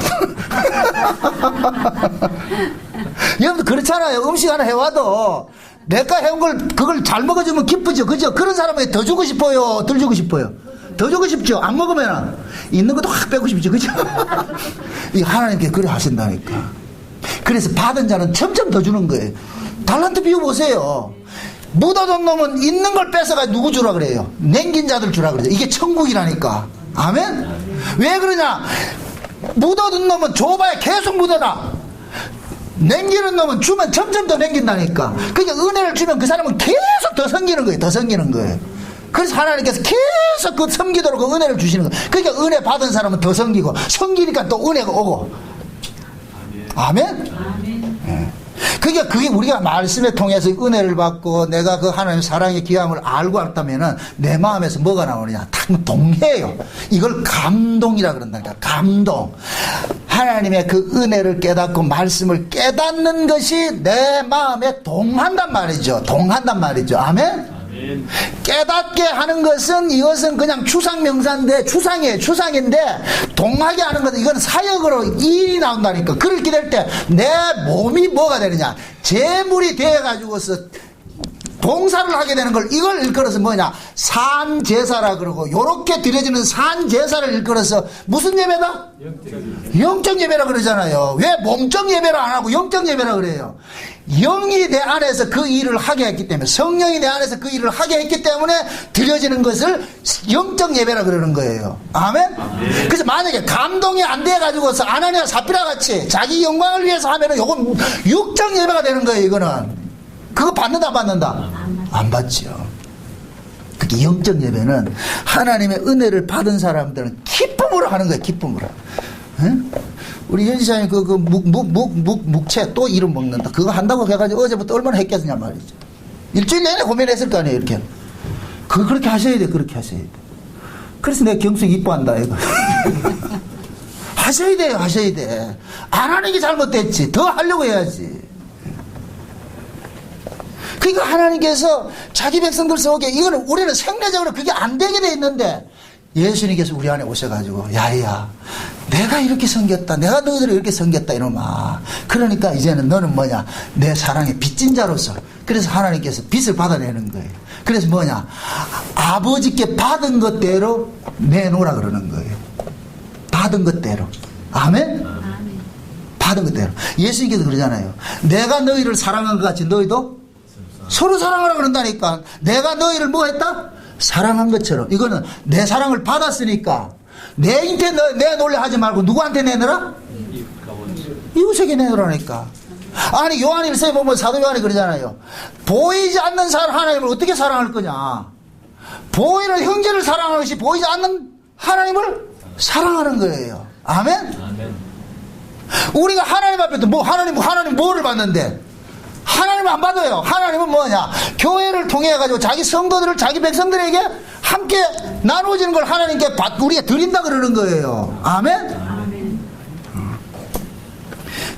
여러분들 그렇잖아요. 음식 하나 해와도 내가 해온 걸 그걸 잘 먹어주면 기쁘죠. 그죠? 그런 사람에게 더 주고 싶어요? 덜 주고 싶어요? 더 주고 싶죠. 안 먹으면 있는 것도 확 빼고 싶죠. 그죠? 이 하나님께 그래 하신다니까. 그래서 받은 자는 점점 더 주는 거예요. 달란트 비워보세요. 묻어둔 놈은 있는 걸 뺏어가지고 누구 주라 그래요? 냉긴 자들 주라 그래요. 이게 천국이라니까. 아멘? 왜 그러냐? 묻어둔 놈은 줘봐야 계속 묻어놔. 냉기는 놈은 주면 점점 더 냉긴다니까. 그러니까 은혜를 주면 그 사람은 계속 더 섬기는 거예요. 더 섬기는 거예요. 그래서 하나님께서 계속 그 섬기도록 그 은혜를 주시는 거예요. 그러니까 은혜 받은 사람은 더 섬기고, 섬기니까 또 은혜가 오고. 아멘? 네. 그러니까 그게 우리가 말씀에 통해서 은혜를 받고 내가 그 하나님의 사랑의 귀함을 알고 왔다면은 내 마음에서 뭐가 나오느냐? 동해요. 이걸 감동이라 그런다니까. 감동. 하나님의 그 은혜를 깨닫고 말씀을 깨닫는 것이 내 마음에 동한단 말이죠. 동한단 말이죠. 아멘? 깨닫게 하는 것은 이것은 그냥 추상명사인데 추상이에요. 추상인데 동하게 하는 것은 이건 사역으로 일이 나온다니까. 그렇게 될 때 내 몸이 뭐가 되느냐? 제물이 되어가지고서 봉사를 하게 되는 걸 이걸 일컬어서 뭐냐? 산제사라 그러고 요렇게 드려지는 산제사를 일컬어서 무슨 예배다? 영적 예배라 그러잖아요. 왜 몸적 예배라 안 하고 영적 예배라 그래요? 영이 내 안에서 그 일을 하게 했기 때문에 성령이 내 안에서 그 일을 하게 했기 때문에 드려지는 것을 영적 예배라 그러는 거예요. 아멘? 그래서 만약에 감동이 안 돼가지고서 아나니아 삽비라 같이 자기 영광을 위해서 하면은 요건 육적 예배가 되는 거예요. 이거는 그거 받는다 안 받는다? 안 받죠. 그게 영적 예배는 하나님의 은혜를 받은 사람들은 기쁨으로 하는 거예요. 기쁨으로. 응? 우리 현지사님 묵채 또 이름 먹는다. 그거 한다고 해가지고 어제부터 얼마나 했겠느냐 말이죠. 일주일 내내 고민했을 거 아니에요. 이렇게. 그렇게 하셔야 돼. 그렇게 하셔야 돼. 그래서 내가 경숙 이뻐한다. 이거. 하셔야 돼요. 하셔야 돼. 안 하는 게 잘못됐지. 더 하려고 해야지. 그러니까 하나님께서 자기 백성들 속에 이거는 우리는 생리적으로 그게 안 되게 돼 있는데 예수님께서 우리 안에 오셔가지고 야야 내가 이렇게 섬겼다. 내가 너희들을 이렇게 섬겼다 이놈아. 그러니까 이제는 너는 뭐냐 내 사랑의 빚진 자로서. 그래서 하나님께서 빚을 받아내는 거예요. 그래서 뭐냐 아버지께 받은 것대로 내놓으라 그러는 거예요. 받은 것대로. 아멘? 받은 것대로. 예수님께서 그러잖아요. 내가 너희를 사랑한 것 같이 너희도 서로 사랑하라 그런다니까. 내가 너희를 뭐 했다? 사랑한 것처럼. 이거는 내 사랑을 받았으니까 내한테 내놓으려 하지 말고 누구한테 내놓으라? 이웃에게 내놓으라니까. 아니 요한 1서에 보면 사도 요한이 그러잖아요. 보이지 않는 하나님을 어떻게 사랑할 거냐. 보이는 형제를 사랑하는 것이 보이지 않는 하나님을 사랑하는 거예요. 아멘? 우리가 하나님 앞에도 하나님 뭐를 받는데 하나님은 안 받아요. 하나님은 뭐냐? 교회를 통해 가지고 자기 성도들을 자기 백성들에게 함께 나누어지는 걸 하나님께 우리가 드린다 그러는 거예요. 아멘?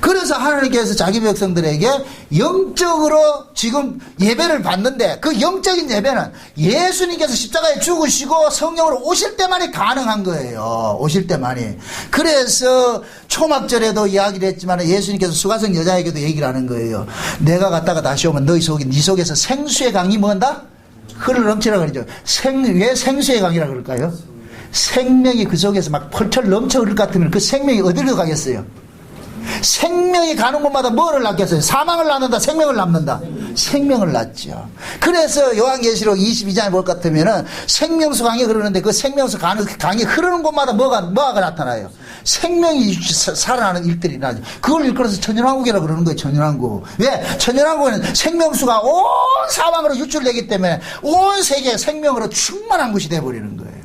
그래서 하나님께서 자기 백성들에게 영적으로 지금 예배를 받는데 그 영적인 예배는 예수님께서 십자가에 죽으시고 성령으로 오실 때만이 가능한 거예요. 오실 때만이. 그래서 초막절에도 이야기를 했지만 예수님께서 수가성 여자에게도 얘기를 하는 거예요. 내가 갔다가 다시 오면 네 속에서 생수의 강이 뭔다? 흘러 넘치라 그러죠. 왜 생수의 강이라 그럴까요? 생명이 그 속에서 막 펄펄 넘쳐 흐를 것 같으면 그 생명이 어디로 가겠어요? 생명이 가는 곳마다 뭐를 낳겠어요? 사망을 낳는다, 생명을 낳는다? 생명을 낳죠. 그래서 요한계시록 22장에 볼 것 같으면은 생명수 강이 흐르는데 그 생명수 강이 흐르는 곳마다 뭐가 나타나요? 생명이 살아나는 일들이 나죠. 그걸 일컬어서 천연왕국이라고 그러는 거예요. 천연왕국. 왜? 천연왕국은 생명수가 온 사방으로 유출되기 때문에 온 세계에 생명으로 충만한 곳이 되어버리는 거예요.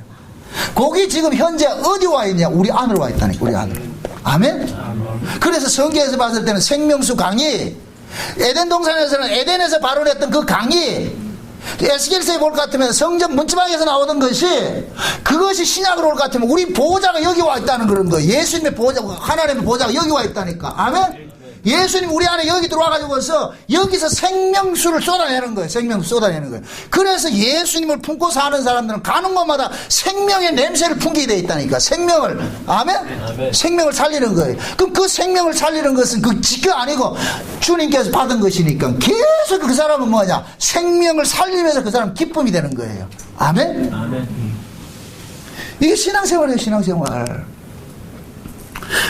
거기 지금 현재 어디 와 있냐? 우리 안으로 와 있다니까. 우리 안으로. 아멘? 그래서 성경에서 봤을 때는 생명수 강이, 에덴 동산에서는 에덴에서 발원했던 그 강이, 에스겔서에 볼 것 같으면 성전 문지방에서 나오던 것이, 그것이 신약으로 올 것 같으면 우리 보호자가 여기 와 있다는 그런 거예요. 예수님의 보호자, 하나님의 보호자가 여기 와 있다니까. 아멘? 예수님 우리 안에 여기 들어와가지고서 여기서 생명수를 쏟아내는 거예요. 생명수 쏟아내는 거예요. 그래서 예수님을 품고 사는 사람들은 가는 곳마다 생명의 냄새를 풍기게 돼 있다니까. 생명을, 아멘? 생명을 살리는 거예요. 그럼 그 생명을 살리는 것은 그 지가 아니고 주님께서 받은 것이니까 계속 그 사람은 뭐냐, 생명을 살리면서 그 사람은 기쁨이 되는 거예요. 아멘? 이게 신앙생활이에요.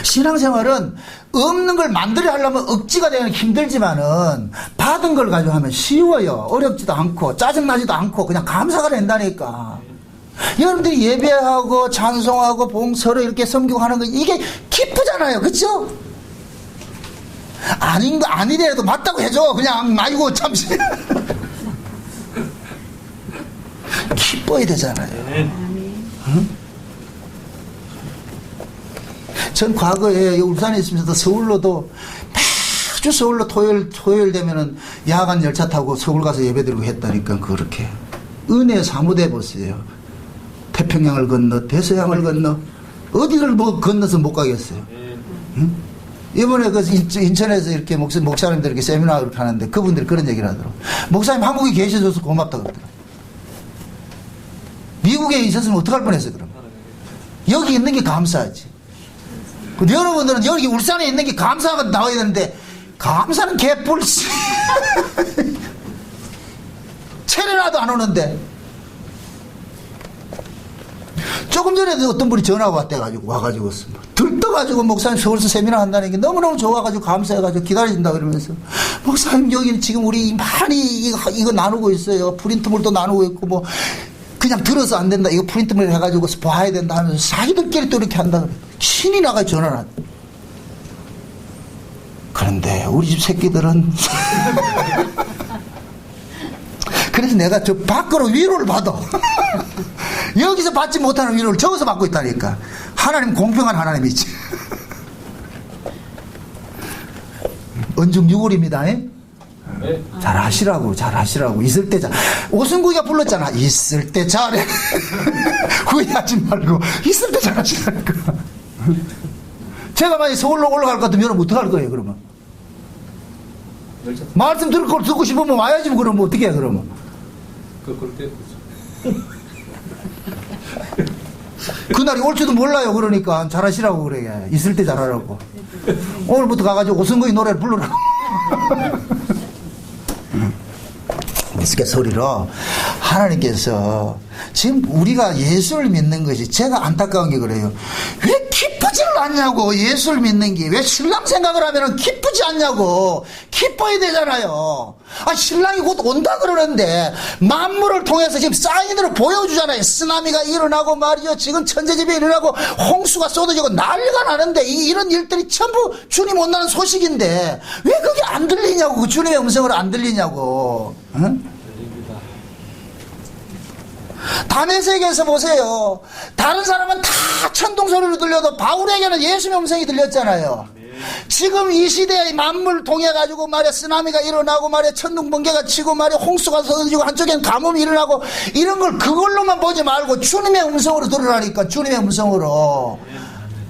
신앙생활은 없는 걸 만들려 하려면 억지가 되면 힘들지만은 받은 걸 가지고 하면 쉬워요. 어렵지도 않고 짜증나지도 않고 그냥 감사가 된다니까. 여러분들이 예배하고 찬송하고 봉서로 이렇게 섬기고 하는 거 이게 기쁘잖아요. 그렇죠? 아닌 거 아니래도 맞다고 해줘. 그냥 아이고 잠시 기뻐야 되잖아요. 응? 전 과거에 울산에 있으면서 서울로도 매주 서울로 토요일 되면은 야간 열차 타고 서울 가서 예배 드리고 했다니까. 그렇게 은혜 사무대 보세요. 태평양을 건너 대서양을 건너 어디를 뭐 건너서 못 가겠어요. 응? 이번에 그 인천에서 이렇게 목사님들 이렇게 세미나를 하는데 그분들이 그런 얘기를 하더라고요. 목사님 한국에 계셔줘서 고맙다고 그러더라고요. 미국에 있었으면 어떡할 뻔했어요. 그럼 여기 있는 게 감사하지. 근데 여러분들은 여기 울산에 있는 게 감사가 나와야 되는데 감사는 개뿔 체례라도 안 오는데. 조금 전에도 어떤 분이 전화가 왔대가지고 와가지고 들떠가지고 목사님 서울서 세미나 한다는 게 너무너무 좋아가지고 감사해가지고 기다려준다 그러면서 목사님 여기는 지금 우리 많이 이거 나누고 있어요. 프린트물도 나누고 있고 뭐 그냥 들어서 안 된다. 이거 프린트물 해가지고 봐야 된다 하면서 자기들끼리 또 이렇게 한다 그래. 신이 나가 전화를 한다. 그런데 우리 집 새끼들은 그래서 내가 저 밖으로 위로를 받아. 여기서 받지 못하는 위로를 저기서 받고 있다니까. 하나님 공평한 하나님이지. 언중유골입니다. 네. 잘하시라고. 있을 때 잘. 오승구이가 불렀잖아. 있을 때 잘해. 후회하지 말고 있을 때 잘하시라니까. 제가 만약에 서울로 올라갈 것 같으면 여러분 어떡할 거예요 그러면? 말씀 듣고 싶으면 와야지 뭐. 그러면 어떻게 해 그러면? 그날이 올지도 몰라요. 그러니까 잘하시라고 그래. 있을 때 잘하라고. 오늘부터 가가지고 오승구이 노래를 부르라고. 그렇게 소리로 하나님께서 지금 우리가 예수를 믿는 것이 제가 안타까운 게 그래요. 왜 기쁘지를 않냐고. 예수를 믿는 게 왜 신랑 생각을 하면 기쁘지 않냐고. 기뻐야 되잖아요. 신랑이 곧 온다 그러는데 만물을 통해서 지금 사인으로 보여주잖아요. 쓰나미가 일어나고 말이죠. 지금 천재지변이 일어나고 홍수가 쏟아지고 난리가 나는데 이런 일들이 전부 주님 온다는 소식인데 왜 그게 안 들리냐고. 그 주님의 음성으로 안 들리냐고. 응? 다메섹에서 보세요. 다른 사람은 다 천둥 소리로 들려도 바울에게는 예수의 음성이 들렸잖아요. 지금 이 시대의 만물 통해 가지고 말이야 쓰나미가 일어나고 말이야 천둥 번개가 치고 말이야 홍수가 쏟아지고 한쪽엔 가뭄이 일어나고 이런 걸 그걸로만 보지 말고 주님의 음성으로 들으라니까. 주님의 음성으로.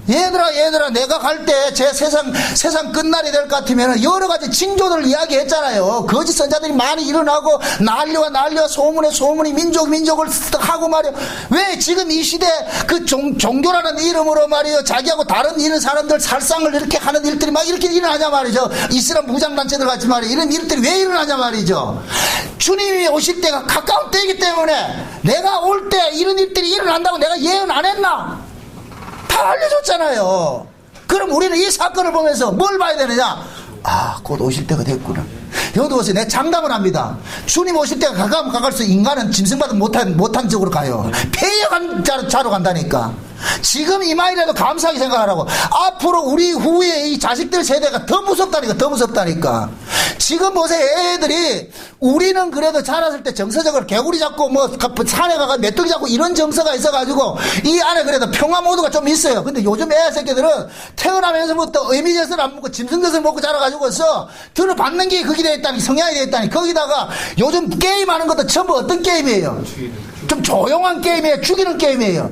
얘들아 내가 갈 때 제 세상 끝날이 될 것 같으면 여러 가지 징조들을 이야기했잖아요. 거짓 선자들이 많이 일어나고 난리와 소문이 민족을 하고 말이야. 왜 지금 이 시대 그 종교라는 이름으로 말이에요 자기하고 다른 이런 사람들 살상을 이렇게 하는 일들이 막 이렇게 일어나냐 말이죠. 이슬람 무장단체들 같이 말이에요. 이런 일들이 왜 일어나냐 말이죠. 주님이 오실 때가 가까운 때이기 때문에 내가 올 때 이런 일들이 일어난다고 내가 예언 안 했나? 다 알려줬잖아요. 그럼 우리는 이 사건을 보면서 뭘 봐야 되느냐? 곧 오실 때가 됐구나. 여기 오세요. 내가 장담을 합니다. 주님 오실 때가 가까우면 가까울수록 인간은 짐승받은 못한 쪽으로 가요. 폐역한 자로 간다니까. 지금 이마이라도 감사하게 생각하라고. 앞으로 우리 후에 이 자식들 세대가 더 무섭다니까. 지금 보세요. 애들이 우리는 그래도 자랐을 때 정서적으로 개구리 잡고 뭐 산에 가가 메뚜기 잡고 이런 정서가 있어가지고 이 안에 그래도 평화 모드가 좀 있어요. 근데 요즘 애 새끼들은 태어나면서부터 어미젖을 안 먹고 짐승젖을 먹고 자라가지고서 들어받는 게 그게 되었다니, 성향이 되었다니. 거기다가 요즘 게임하는 것도 전부 어떤 게임이에요? 좀 조용한 게임이에요? 죽이는 게임이에요?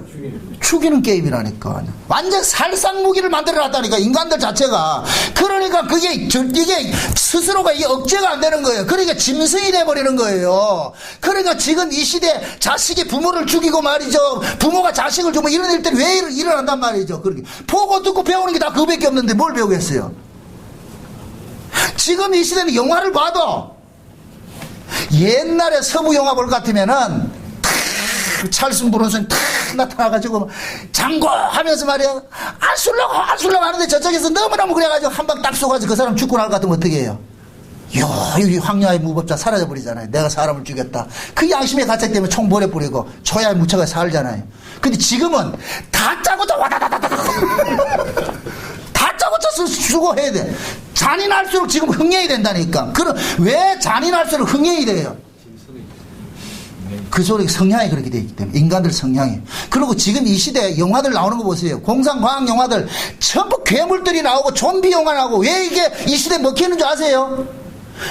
죽이는 게임이라니까. 완전 살상 무기를 만들어 놨다니까, 인간들 자체가. 그러니까 이게 스스로가 이게 억제가 안 되는 거예요. 그러니까 짐승이 돼버리는 거예요. 그러니까 지금 이 시대 자식이 부모를 죽이고 말이죠. 부모가 자식을 주면 이런 일들이 왜 일어난단 말이죠. 그렇게 보고 듣고 배우는 게 다 그거밖에 없는데 뭘 배우겠어요? 지금 이 시대는 영화를 봐도 옛날에 서부 영화 볼 것 같으면은 찰스 브론슨 탁 나타나가지고 장고 하면서 말이야 안술려고 하는데 저쪽에서 너무너무 그래가지고 한 방 딱 쏘가지고 그 사람 죽고 날 것 같으면 어떻게 해요? 이 황야의 무법자 사라져버리잖아요. 내가 사람을 죽였다. 그 양심의 가책 때문에 총 버려버리고 초야에 묻혀가 살잖아요. 근데 지금은 다 짜고 쳐 와다다다다 다 짜고 쳐서 수고해야 돼. 잔인할수록 지금 흥행이 된다니까. 그럼 왜 잔인할수록 흥행이 돼요? 그 속에 성향이 그렇게 되어 있기 때문에, 인간들 성향이. 그리고 지금 이 시대에 영화들 나오는 거 보세요. 공상과학 영화들 전부 괴물들이 나오고 좀비 영화 나오고. 왜 이게 이 시대에 먹히는 줄 아세요?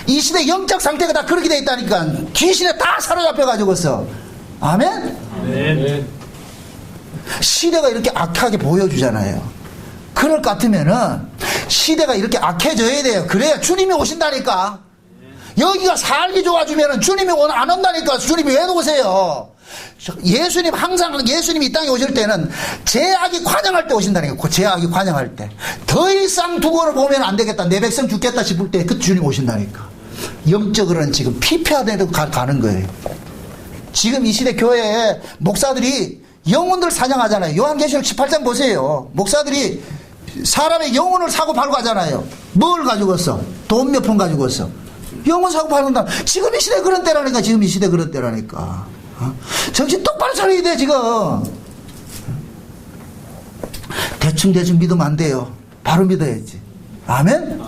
이 시대 영적 상태가 다 그렇게 되어 있다니까. 귀신에 다 사로잡혀가지고서. 아멘? 네. 시대가 이렇게 악하게 보여주잖아요. 그럴 것 같으면은 시대가 이렇게 악해져야 돼요. 그래야 주님이 오신다니까. 여기가 살기 좋아지면은 주님이 오늘 안 온다니까. 주님이 왜 오세요? 예수님 항상 예수님이 이 땅에 오실 때는 제약이 관영할 때 오신다니까. 그 제약이 관영할 때 더 이상 두고를 보면 안 되겠다, 내 백성 죽겠다 싶을 때 그 주님 오신다니까. 영적으로는 지금 피폐화되는 가는 거예요. 지금 이 시대 교회에 목사들이 영혼들 사냥하잖아요. 요한계시록 18장 보세요. 목사들이 사람의 영혼을 사고 팔고 하잖아요. 뭘 가지고서? 돈 몇 푼 가지고서 영혼 사고 파는다. 지금 이 시대 그런 때라니까. 지금 이 시대 그런 때라니까. 정신 똑바로 차려야 돼 지금. 대충 믿으면 안 돼요. 바로 믿어야지. 아멘?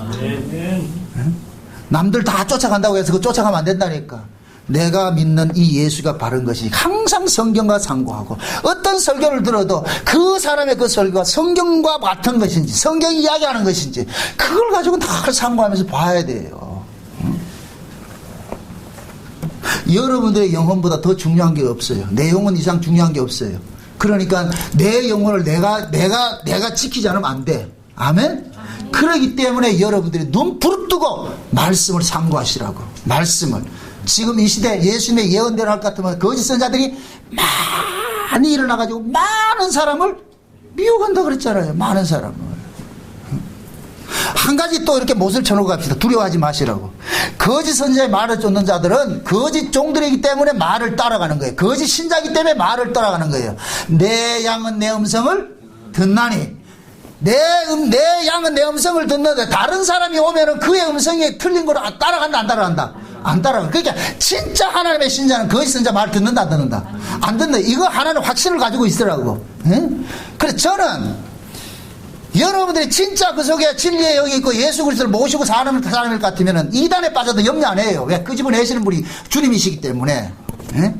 남들 다 쫓아간다고 해서 그 쫓아가면 안 된다니까. 내가 믿는 이 예수가 바른 것이 항상 성경과 상고하고, 어떤 설교를 들어도 그 사람의 그 설교가 성경과 같은 것인지, 성경이 이야기하는 것인지, 그걸 가지고 다 상고하면서 봐야 돼요. 여러분들의 영혼보다 더 중요한 게 없어요. 내 영혼 이상 중요한 게 없어요. 그러니까 내 영혼을 내가 지키지 않으면 안 돼. 아멘? 그러기 때문에 여러분들이 눈 부릅뜨고 말씀을 상고하시라고. 말씀을. 지금 이 시대 예수님의 예언대로 할 것 같으면 거짓 선자들이 많이 일어나가지고 많은 사람을 미혹한다 그랬잖아요. 많은 사람을. 한 가지 또 이렇게 못을 쳐놓고 갑시다. 두려워하지 마시라고. 거짓 선자의 말을 쫓는 자들은 거짓 종들이기 때문에 말을 따라가는 거예요. 거짓 신자이기 때문에 말을 따라가는 거예요. 내 양은 내 음성을 듣나니. 내 양은 내 음성을 듣는데 다른 사람이 오면은 그의 음성이 틀린 거로 따라간다, 안 따라간다? 안 따라가. 그러니까 진짜 하나님의 신자는 거짓 선자 말 듣는다, 안 듣는다? 안 듣는다. 이거 하나는 확신을 가지고 있으라고. 응? 그래서 저는 여러분들이 진짜 그 속에 진리의 영이 있고 예수 그리스도를 모시고 사는 사람일 것 같으면 이단에 빠져도 염려 안 해요. 왜? 끄집어내시는 분이 주님이시기 때문에. 에?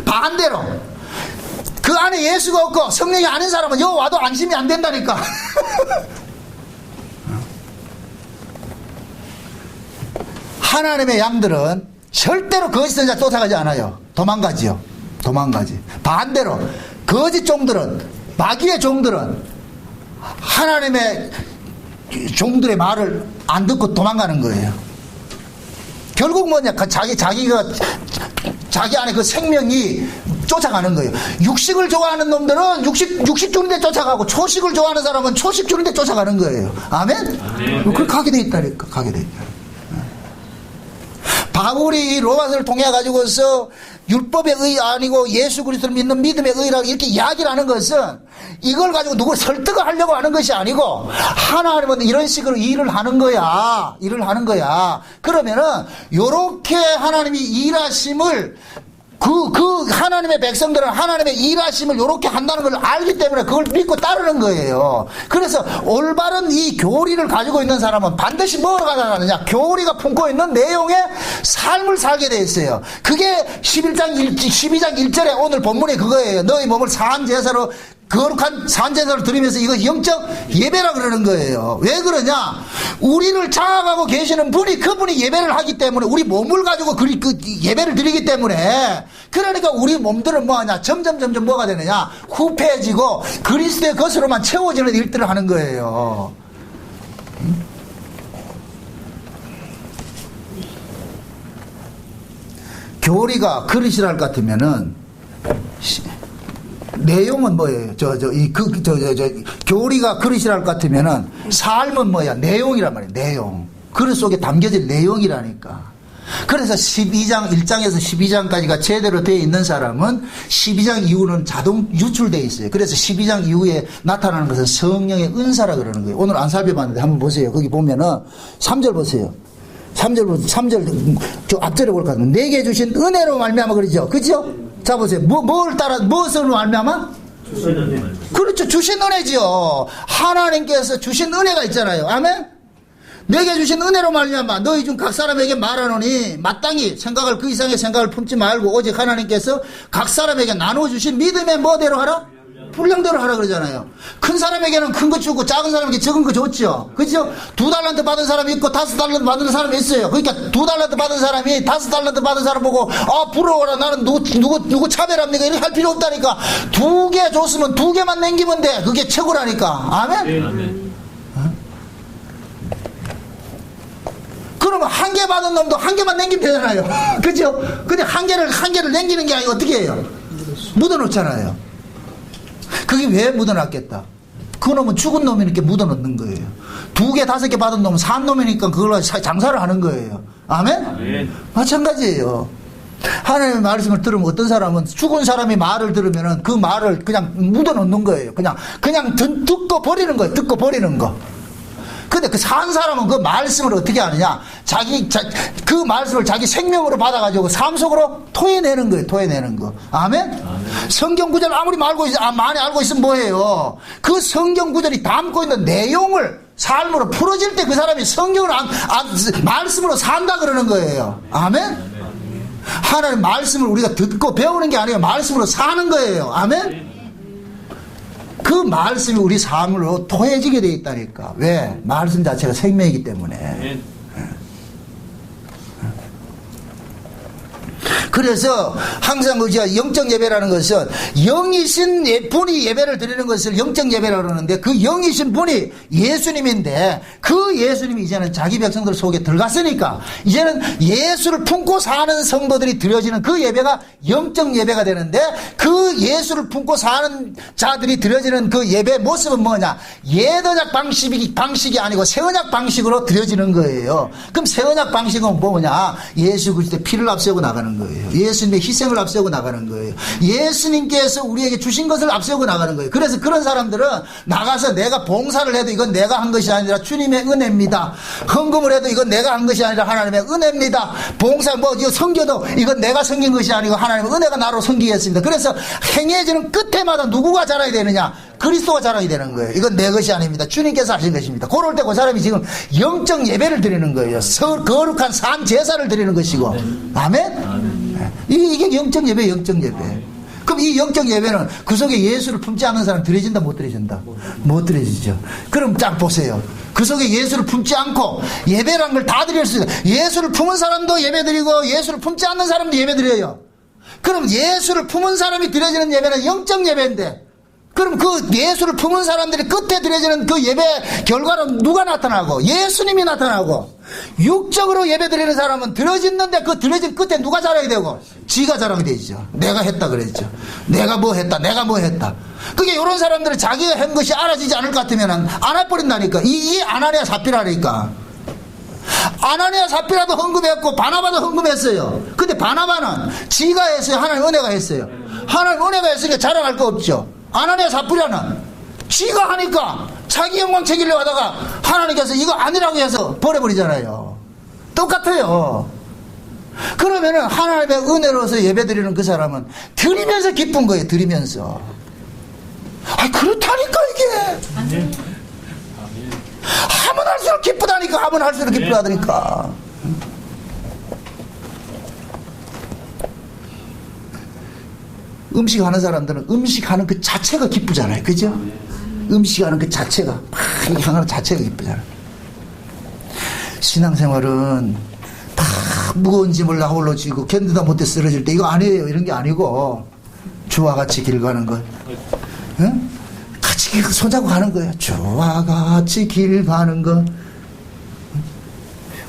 반대로 그 안에 예수가 없고 성령이 아닌 사람은 여 와도 안심이 안 된다니까. 하나님의 양들은 절대로 거짓 선자 쫓아가지 않아요. 도망가지요. 도망가지. 반대로 거짓 종들은, 마귀의 종들은 하나님의 종들의 말을 안 듣고 도망가는 거예요. 결국 뭐냐? 자기 안에 그 생명이 쫓아가는 거예요. 육식을 좋아하는 놈들은 육식 주는데 쫓아가고, 초식을 좋아하는 사람은 초식 주는데 쫓아가는 거예요. 아멘? 그걸 가게 돼 있다니까. 가게 돼 있다. 바울이 로마서를 통해 가지고서 율법의 의 아니고 예수 그리스도를 믿는 믿음의 의라고 이렇게 이야기를 하는 것은 이걸 가지고 누굴 설득을 하려고 하는 것이 아니고, 하나님은 이런 식으로 일을 하는 거야. 그러면은 요렇게 하나님이 일하심을 그 하나님의 백성들은 하나님의 일하심을 이렇게 한다는 걸 알기 때문에 그걸 믿고 따르는 거예요. 그래서 올바른 이 교리를 가지고 있는 사람은 반드시 뭐로 가능하느냐? 교리가 품고 있는 내용의 삶을 살게 돼 있어요. 그게 12장 1절에 오늘 본문이 그거예요. 너희 몸을 사한 제사로 거룩한 산제사를 드리면서 이거 영적 예배라 그러는 거예요. 왜 그러냐? 우리를 장악하고 계시는 분이 그분이 예배를 하기 때문에 우리 몸을 가지고 그 예배를 드리기 때문에 그러니까 우리 몸들은 뭐하냐? 점점 뭐가 되느냐? 후패해지고 그리스도의 것으로만 채워지는 일들을 하는 거예요. 교리가 그릇이랄 것 같으면은 내용은 뭐예요? 교리가 그릇이랄 것 같으면은 삶은 뭐야? 내용이란 말이에요. 내용. 그릇 속에 담겨진 내용이라니까. 그래서 1장에서 12장까지가 제대로 되어 있는 사람은 12장 이후는 자동 유출되어 있어요. 그래서 12장 이후에 나타나는 것은 성령의 은사라 그러는 거예요. 오늘 안 살펴봤는데 한번 보세요. 거기 보면은 3절 보세요. 3절 저 앞절에 볼까? 내게 주신 은혜로 말미암아 그러죠. 그죠? 자 보세요. 무엇으로 말미암아? 그렇죠. 주신 은혜죠. 하나님께서 주신 은혜가 있잖아요. 아멘? 내게 주신 은혜로 말미암아 너희 중 각 사람에게 말하노니 마땅히 생각을 그 이상의 생각을 품지 말고 오직 하나님께서 각 사람에게 나눠주신 믿음의 뭐대로 하라? 분량대로 하라 그러잖아요. 큰 사람에게는 큰 거 주고 작은 사람에게 적은 거 줬죠. 그죠? 2달란트 받은 사람이 있고 5달란트 받은 사람이 있어요. 그러니까 2달란트 받은 사람이 5달란트 받은 사람 보고 부러워라 나는 누구 차별합니까? 이렇게 할 필요 없다니까. 2개 줬으면 2개만 남기면 돼. 그게 최고라니까. 아멘? 네, 아멘. 그러면 1개 받은 놈도 1개만 남기면 되잖아요. 그죠? 근데 한 개를 남기는 게 아니고 어떻게 해요? 묻어놓잖아요. 그게 왜 묻어놨겠다? 그 놈은 죽은 놈이 이렇게 묻어놓는 거예요. 2개, 5개 받은 놈은 산 놈이니까 그걸로 장사를 하는 거예요. 아멘? 아멘. 마찬가지예요. 하나님의 말씀을 들으면 어떤 사람은 죽은 사람이 말을 들으면은 그 말을 그냥 묻어놓는 거예요. 그냥 듣고 버리는 거예요. 듣고 버리는 거. 근데 그 산 사람은 그 말씀을 어떻게 하느냐? 그 말씀을 자기 생명으로 받아가지고 삶 속으로 토해내는 거예요. 토해내는 거. 아멘? 아멘. 성경 구절 아무리 많이 알고 있으면 뭐예요? 그 성경 구절이 담고 있는 내용을 삶으로 풀어질 때 그 사람이 성경을 말씀으로 산다 그러는 거예요. 아멘? 하나님 말씀을 우리가 듣고 배우는 게 아니에요. 말씀으로 사는 거예요. 아멘? 그 말씀이 우리 삶으로 토해지게 되어 있다니까. 왜? 말씀 자체가 생명이기 때문에. 그래서 항상 영적 예배라는 것은 영이신 분이 예배를 드리는 것을 영적 예배라고 그러는데 그 영이신 분이 예수님인데 그 예수님이 이제는 자기 백성들 속에 들어갔으니까 이제는 예수를 품고 사는 성도들이 드려지는 그 예배가 영적 예배가 되는데 그 예수를 품고 사는 자들이 드려지는 그 예배의 모습은 뭐냐? 옛언약 방식이 아니고 새언약 방식으로 드려지는 거예요. 그럼 새언약 방식은 뭐냐? 예수 그리스도의 피를 앞세우고 나가는 거예요. 예수님의 희생을 앞세우고 나가는 거예요. 예수님께서 우리에게 주신 것을 앞세우고 나가는 거예요. 그래서 그런 사람들은 나가서 내가 봉사를 해도 이건 내가 한 것이 아니라 주님의 은혜입니다. 헌금을 해도 이건 내가 한 것이 아니라 하나님의 은혜입니다. 봉사 이거 섬겨도 이건 내가 섬긴 것이 아니고 하나님의 은혜가 나로 섬기겠습니다. 그래서 행해지는 끝에마다 누구가 자라야 되느냐? 그리스도가 자라야 되는 거예요. 이건 내 것이 아닙니다. 주님께서 하신 것입니다. 그럴 때 그 사람이 지금 영적 예배를 드리는 거예요. 거룩한 산 제사를 드리는 것이고. 아멘? 이게 영적 예배, 영적 예배. 그럼 이 영적 예배는 그 속에 예수를 품지 않는 사람 드려진다, 못 드려진다? 못 드려지죠. 그럼 딱 보세요. 그 속에 예수를 품지 않고 예배라는 걸 다 드릴 수 있어요. 예수를 품은 사람도 예배 드리고 예수를 품지 않는 사람도 예배 드려요. 그럼 예수를 품은 사람이 드려지는 예배는 영적 예배인데 그럼 그 예수를 품은 사람들이 끝에 드려지는 그 예배 결과는 누가 나타나고 예수님이 나타나고 육적으로 예배 드리는 사람은 드려지는데 그 드려진 끝에 누가 자랑이 되고 지가 자랑이 되죠. 내가 했다 그랬죠. 내가 뭐 했다. 그게 이런 사람들은 자기가 한 것이 알아지지 않을 것 같으면 안 해버린다니까. 이 아나니아 삽비라니까. 아나니아 삽비라도 헌금했고 바나바도 헌금했어요. 근데 바나바는 지가 했어요. 하나님 은혜가 했어요. 하나님 은혜가 했으니까 자랑할 거 없죠. 아나니아 삽비라는 지가 하니까 자기 영광 챙기려고 하다가 하나님께서 이거 아니라고 해서 버려버리잖아요. 똑같아요. 그러면은 하나님의 은혜로서 예배드리는 그 사람은 드리면서 기쁜 거예요. 드리면서. 아, 그렇다니까 이게. 하면 할수록 기쁘다니까. 하면 할수록 기쁘다니까. 음식하는 사람들은 음식하는 그 자체가 기쁘잖아요. 그죠? 음식하는 그 자체가 막 향하는 자체가 기쁘잖아요. 신앙생활은 막 무거운 짐을 나홀로 지고 견디다 못해 쓰러질 때 이거 아니에요. 이런 게 아니고 주와 같이 길 가는 것. 응? 같이 손잡고 가는 거예요. 주와 같이 길 가는 것.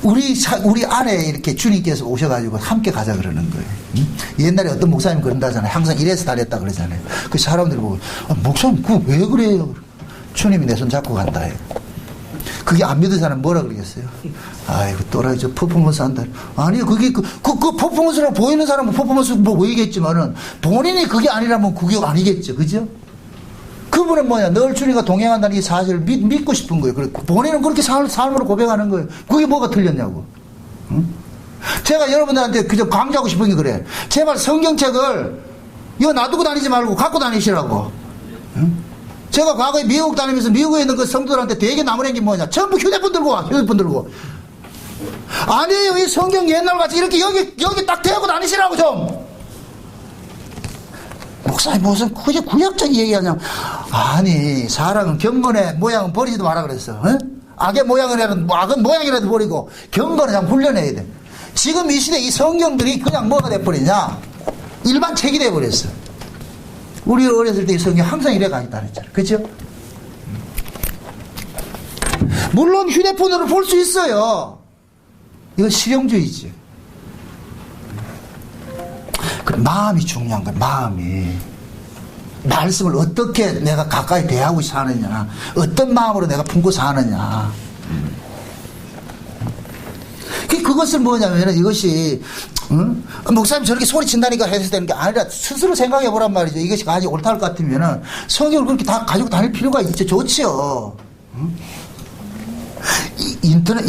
우리 안에 이렇게 주님께서 오셔가지고 함께 가자 그러는 거예요. 응? 옛날에 어떤 목사님 그런다잖아요. 항상 이래서 다녔다 그러잖아요. 그 사람들이 보고, 목사님, 그거 왜 그래요? 주님이 내 손 잡고 간다 해요. 그게 안 믿은 사람 뭐라 그러겠어요? 아이고, 또라이, 저 퍼포먼스 한다. 아니요, 그게, 그 퍼포먼스라고 보이는 사람은 퍼포먼스 보이겠지만은, 본인이 그게 아니라면 그게 아니겠죠. 그죠? 그분은 뭐냐, 늘 주님과 동행한다는 이 사실을 믿고 싶은 거예요. 본인은 그렇게 삶으로 고백하는 거예요. 그게 뭐가 틀렸냐고. 응? 제가 여러분들한테 그저 강조하고 싶은 게 그래. 제발 성경책을 이거 놔두고 다니지 말고 갖고 다니시라고. 응? 제가 과거에 미국 다니면서 미국에 있는 그 성도들한테 되게 나무란 게 뭐냐. 전부 휴대폰 들고 와, 휴대폰 들고. 아니에요. 이 성경 옛날같이 이렇게 여기 딱 대고 다니시라고 좀. 목사님 무슨 그게 구약적 얘기하냐. 아니 사람은 경건의 모양은 버리지도 마라 그랬어. 어? 악의 악은 모양이라도 버리고 경건을 좀 훈련해야 돼. 지금 이 시대 이 성경들이 그냥 뭐가 돼버리냐, 일반 책이 돼버렸어. 우리 어렸을 때 이 성경 항상 이래 가있다 했잖아. 그죠? 물론 휴대폰으로 볼 수 있어요. 이건 실용주의지. 그 마음이 중요한 거야. 마음이. 말씀을 어떻게 내가 가까이 대하고 사느냐, 어떤 마음으로 내가 품고 사느냐. 그것을 뭐냐면 이것이 목사님 저렇게 소리친다니까 해서 되는 게 아니라 스스로 생각해 보란 말이죠. 이것이 가지 옳다 할 것 같으면 성경을 그렇게 다 가지고 다닐 필요가 있죠. 좋지요. 인터넷,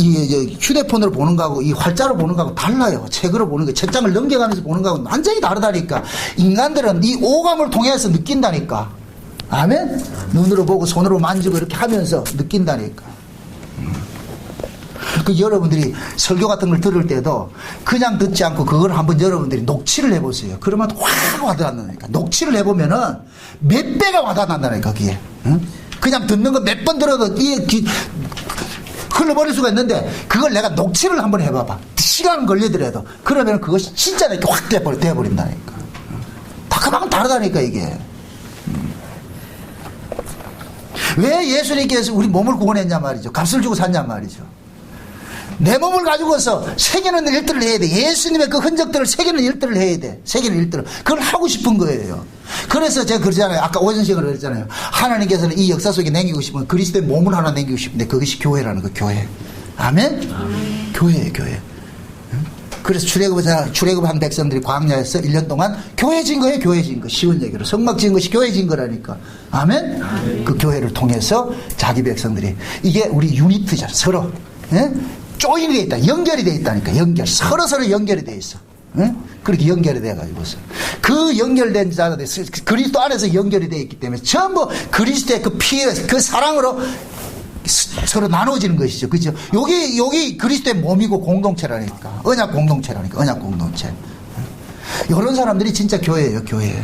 휴대폰으로 보는 거하고 이 활자로 보는 거하고 달라요. 책으로 보는 거, 책장을 넘겨가면서 보는 거하고 완전히 다르다니까. 인간들은 이 오감을 통해서 느낀다니까. 아멘? 눈으로 보고 손으로 만지고 이렇게 하면서 느낀다니까. 그 여러분들이 설교 같은 걸 들을 때도 그냥 듣지 않고 그걸 한번 여러분들이 녹취를 해보세요. 그러면 확 와닿는다니까. 녹취를 해보면은 몇 배가 와닿는다니까, 그게. 응? 그냥 듣는 거 몇 번 들어도 흘러버릴 수가 있는데 그걸 내가 녹취를 한번 해봐봐. 시간 걸리더라도. 그러면 그것이 진짜 이렇게 확 돼버린다니까. 다 그만큼 다르다니까, 이게. 왜 예수님께서 우리 몸을 구원했냐 말이죠. 값을 주고 샀냐 말이죠. 내 몸을 가지고서 새기는 일들을 해야 돼. 예수님의 그 흔적들을 새기는 일들을 해야 돼. 새기는 일들을. 그걸 하고 싶은 거예요. 그래서 제가 그러잖아요. 아까 오전 시간에 그랬잖아요. 하나님께서는 이 역사 속에 남기고 싶으면 그리스도의 몸을 하나 남기고 싶은데 그것이 교회라는 거, 교회. 아멘? 아멘. 교회예요, 교회. 그래서 출애굽한 백성들이 광야에서 1년 동안 교회진 거예요, 교회진 거. 쉬운 얘기로. 성막 지은 것이 교회진 거라니까. 아멘? 아멘. 그 교회를 통해서 자기 백성들이, 이게 우리 유니트잖아, 서로. 예? 조인이 돼 있다. 연결이 돼 있다니까. 연결. 서로 연결이 돼 있어. 응? 그렇게 연결이 돼 가지고서 그 연결된 자들, 그리스도 안에서 연결이 돼 있기 때문에 전부 그리스도의 그 피에, 그 사랑으로 서로 나눠지는 것이죠. 그죠? 여기 그리스도의 몸이고 공동체라니까. 언약 공동체라니까. 언약 공동체. 이런 사람들이 진짜 교회예요, 교회.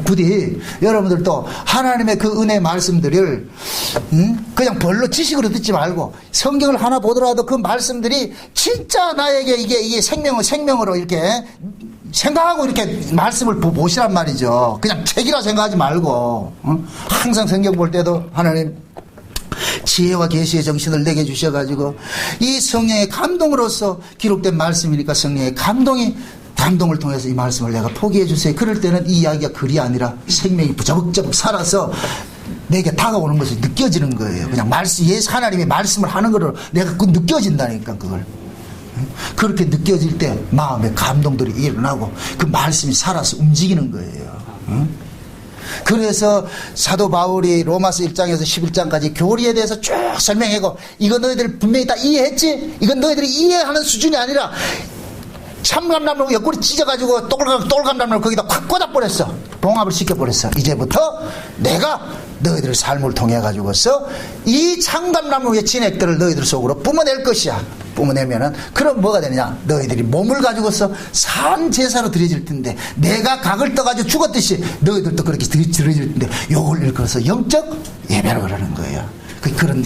부디 여러분들도 하나님의 그 은혜 말씀들을 그냥 별로 지식으로 듣지 말고 성경을 하나 보더라도 그 말씀들이 진짜 나에게 이게 생명으로 이렇게 생각하고 이렇게 말씀을 보시란 말이죠. 그냥 책이라 생각하지 말고 항상 성경 볼 때도 하나님 지혜와 계시의 정신을 내게 주셔가지고 이 성령의 감동으로서 기록된 말씀이니까 성령의 감동을 통해서 이 말씀을 내가 포기해 주세요. 그럴 때는 이 이야기가 글이 아니라 생명이 부저벅저벅 살아서 내게 다가오는 것이 느껴지는 거예요. 그냥 예수 하나님의 말씀을 하는 거로 내가 그 느껴진다니까, 그걸. 그렇게 느껴질 때 마음에 감동들이 일어나고 그 말씀이 살아서 움직이는 거예요. 그래서 사도 바울이 로마서 1장에서 11장까지 교리에 대해서 쭉 설명하고, 이거 너희들 분명히 다 이해했지? 이건 너희들이 이해하는 수준이 아니라 참감나무 옆구리 찢어가지고 똘감나무를 거기다 확 꽂아버렸어. 봉합을 시켜버렸어. 이제부터 내가 너희들 삶을 통해 가지고서 이 참감나무의 진액들을 너희들 속으로 뿜어낼 것이야. 뿜어내면은 그럼 뭐가 되느냐, 너희들이 몸을 가지고서 산 제사로 드려질 텐데, 내가 각을 떠가지고 죽었듯이 너희들도 그렇게 드려질 텐데, 요걸 일컬어서 영적 예배라 그러는 거예요.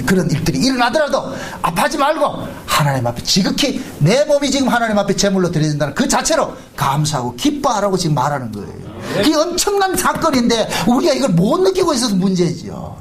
그런 일들이 일어나더라도 아파하지 말고 하나님 앞에 지극히 내 몸이 지금 하나님 앞에 제물로 드려진다는 그 자체로 감사하고 기뻐하라고 지금 말하는 거예요. 이게 엄청난 사건인데 우리가 이걸 못 느끼고 있어서 문제지요.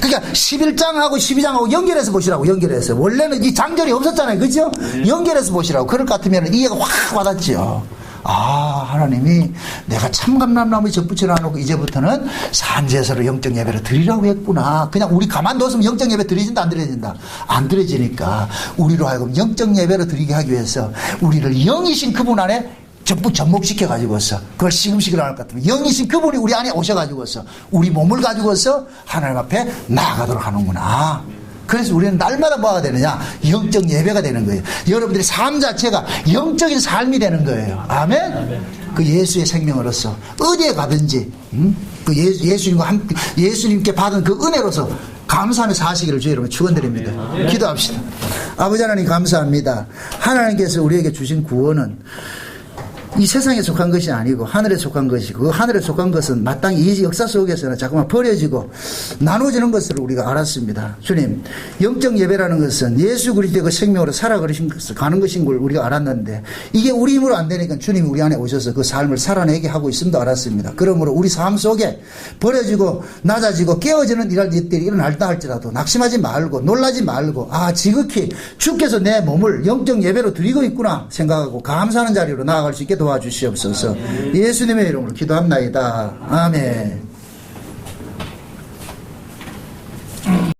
그러니까 11장하고 12장하고 연결해서 보시라고. 연결해서. 원래는 이 장절이 없었잖아요, 그죠? 연결해서 보시라고. 그럴 것 같으면 이해가 확 와닿지요. 아, 하나님이 내가 참감나무에 접붙여 놔놓고 이제부터는 산제사로 영적 예배를 드리라고 했구나. 그냥 우리 가만뒀으면 영적 예배 드려진다, 안 드려진다? 안 드려지니까 우리로 하여금 영적 예배를 드리게 하기 위해서 우리를 영이신 그분 안에 접목시켜 가지고서, 그걸 시금시금 할 것 같으면 영이신 그분이 우리 안에 오셔 가지고서 우리 몸을 가지고서 하나님 앞에 나아가도록 하는구나. 그래서 우리는 날마다 뭐가 되느냐, 영적 예배가 되는 거예요. 여러분들의 삶 자체가 영적인 삶이 되는 거예요. 아멘. 그 예수의 생명으로서 어디에 가든지 그 예수님과 함께 예수님께 받은 그 은혜로서 감사하며 사시기를 주의 이름으로 축원드립니다. 기도합시다. 아버지 하나님 감사합니다. 하나님께서 우리에게 주신 구원은 이 세상에 속한 것이 아니고 하늘에 속한 것이고, 그 하늘에 속한 것은 마땅히 이 역사 속에서는 자꾸만 버려지고 나눠지는 것을 우리가 알았습니다. 주님, 영적 예배라는 것은 예수 그리스도의 그 생명으로 가는 것인 걸 우리가 알았는데, 이게 우리 힘으로 안 되니까 주님이 우리 안에 오셔서 그 삶을 살아내게 하고 있음도 알았습니다. 그러므로 우리 삶 속에 버려지고 낮아지고 깨어지는 일들이 일어날다 할지라도 낙심하지 말고 놀라지 말고, 아, 지극히 주께서 내 몸을 영적 예배로 드리고 있구나 생각하고 감사하는 자리로 나아갈 수 있게 도와주시옵소서. 예수님의 이름으로 기도합나이다. 아멘.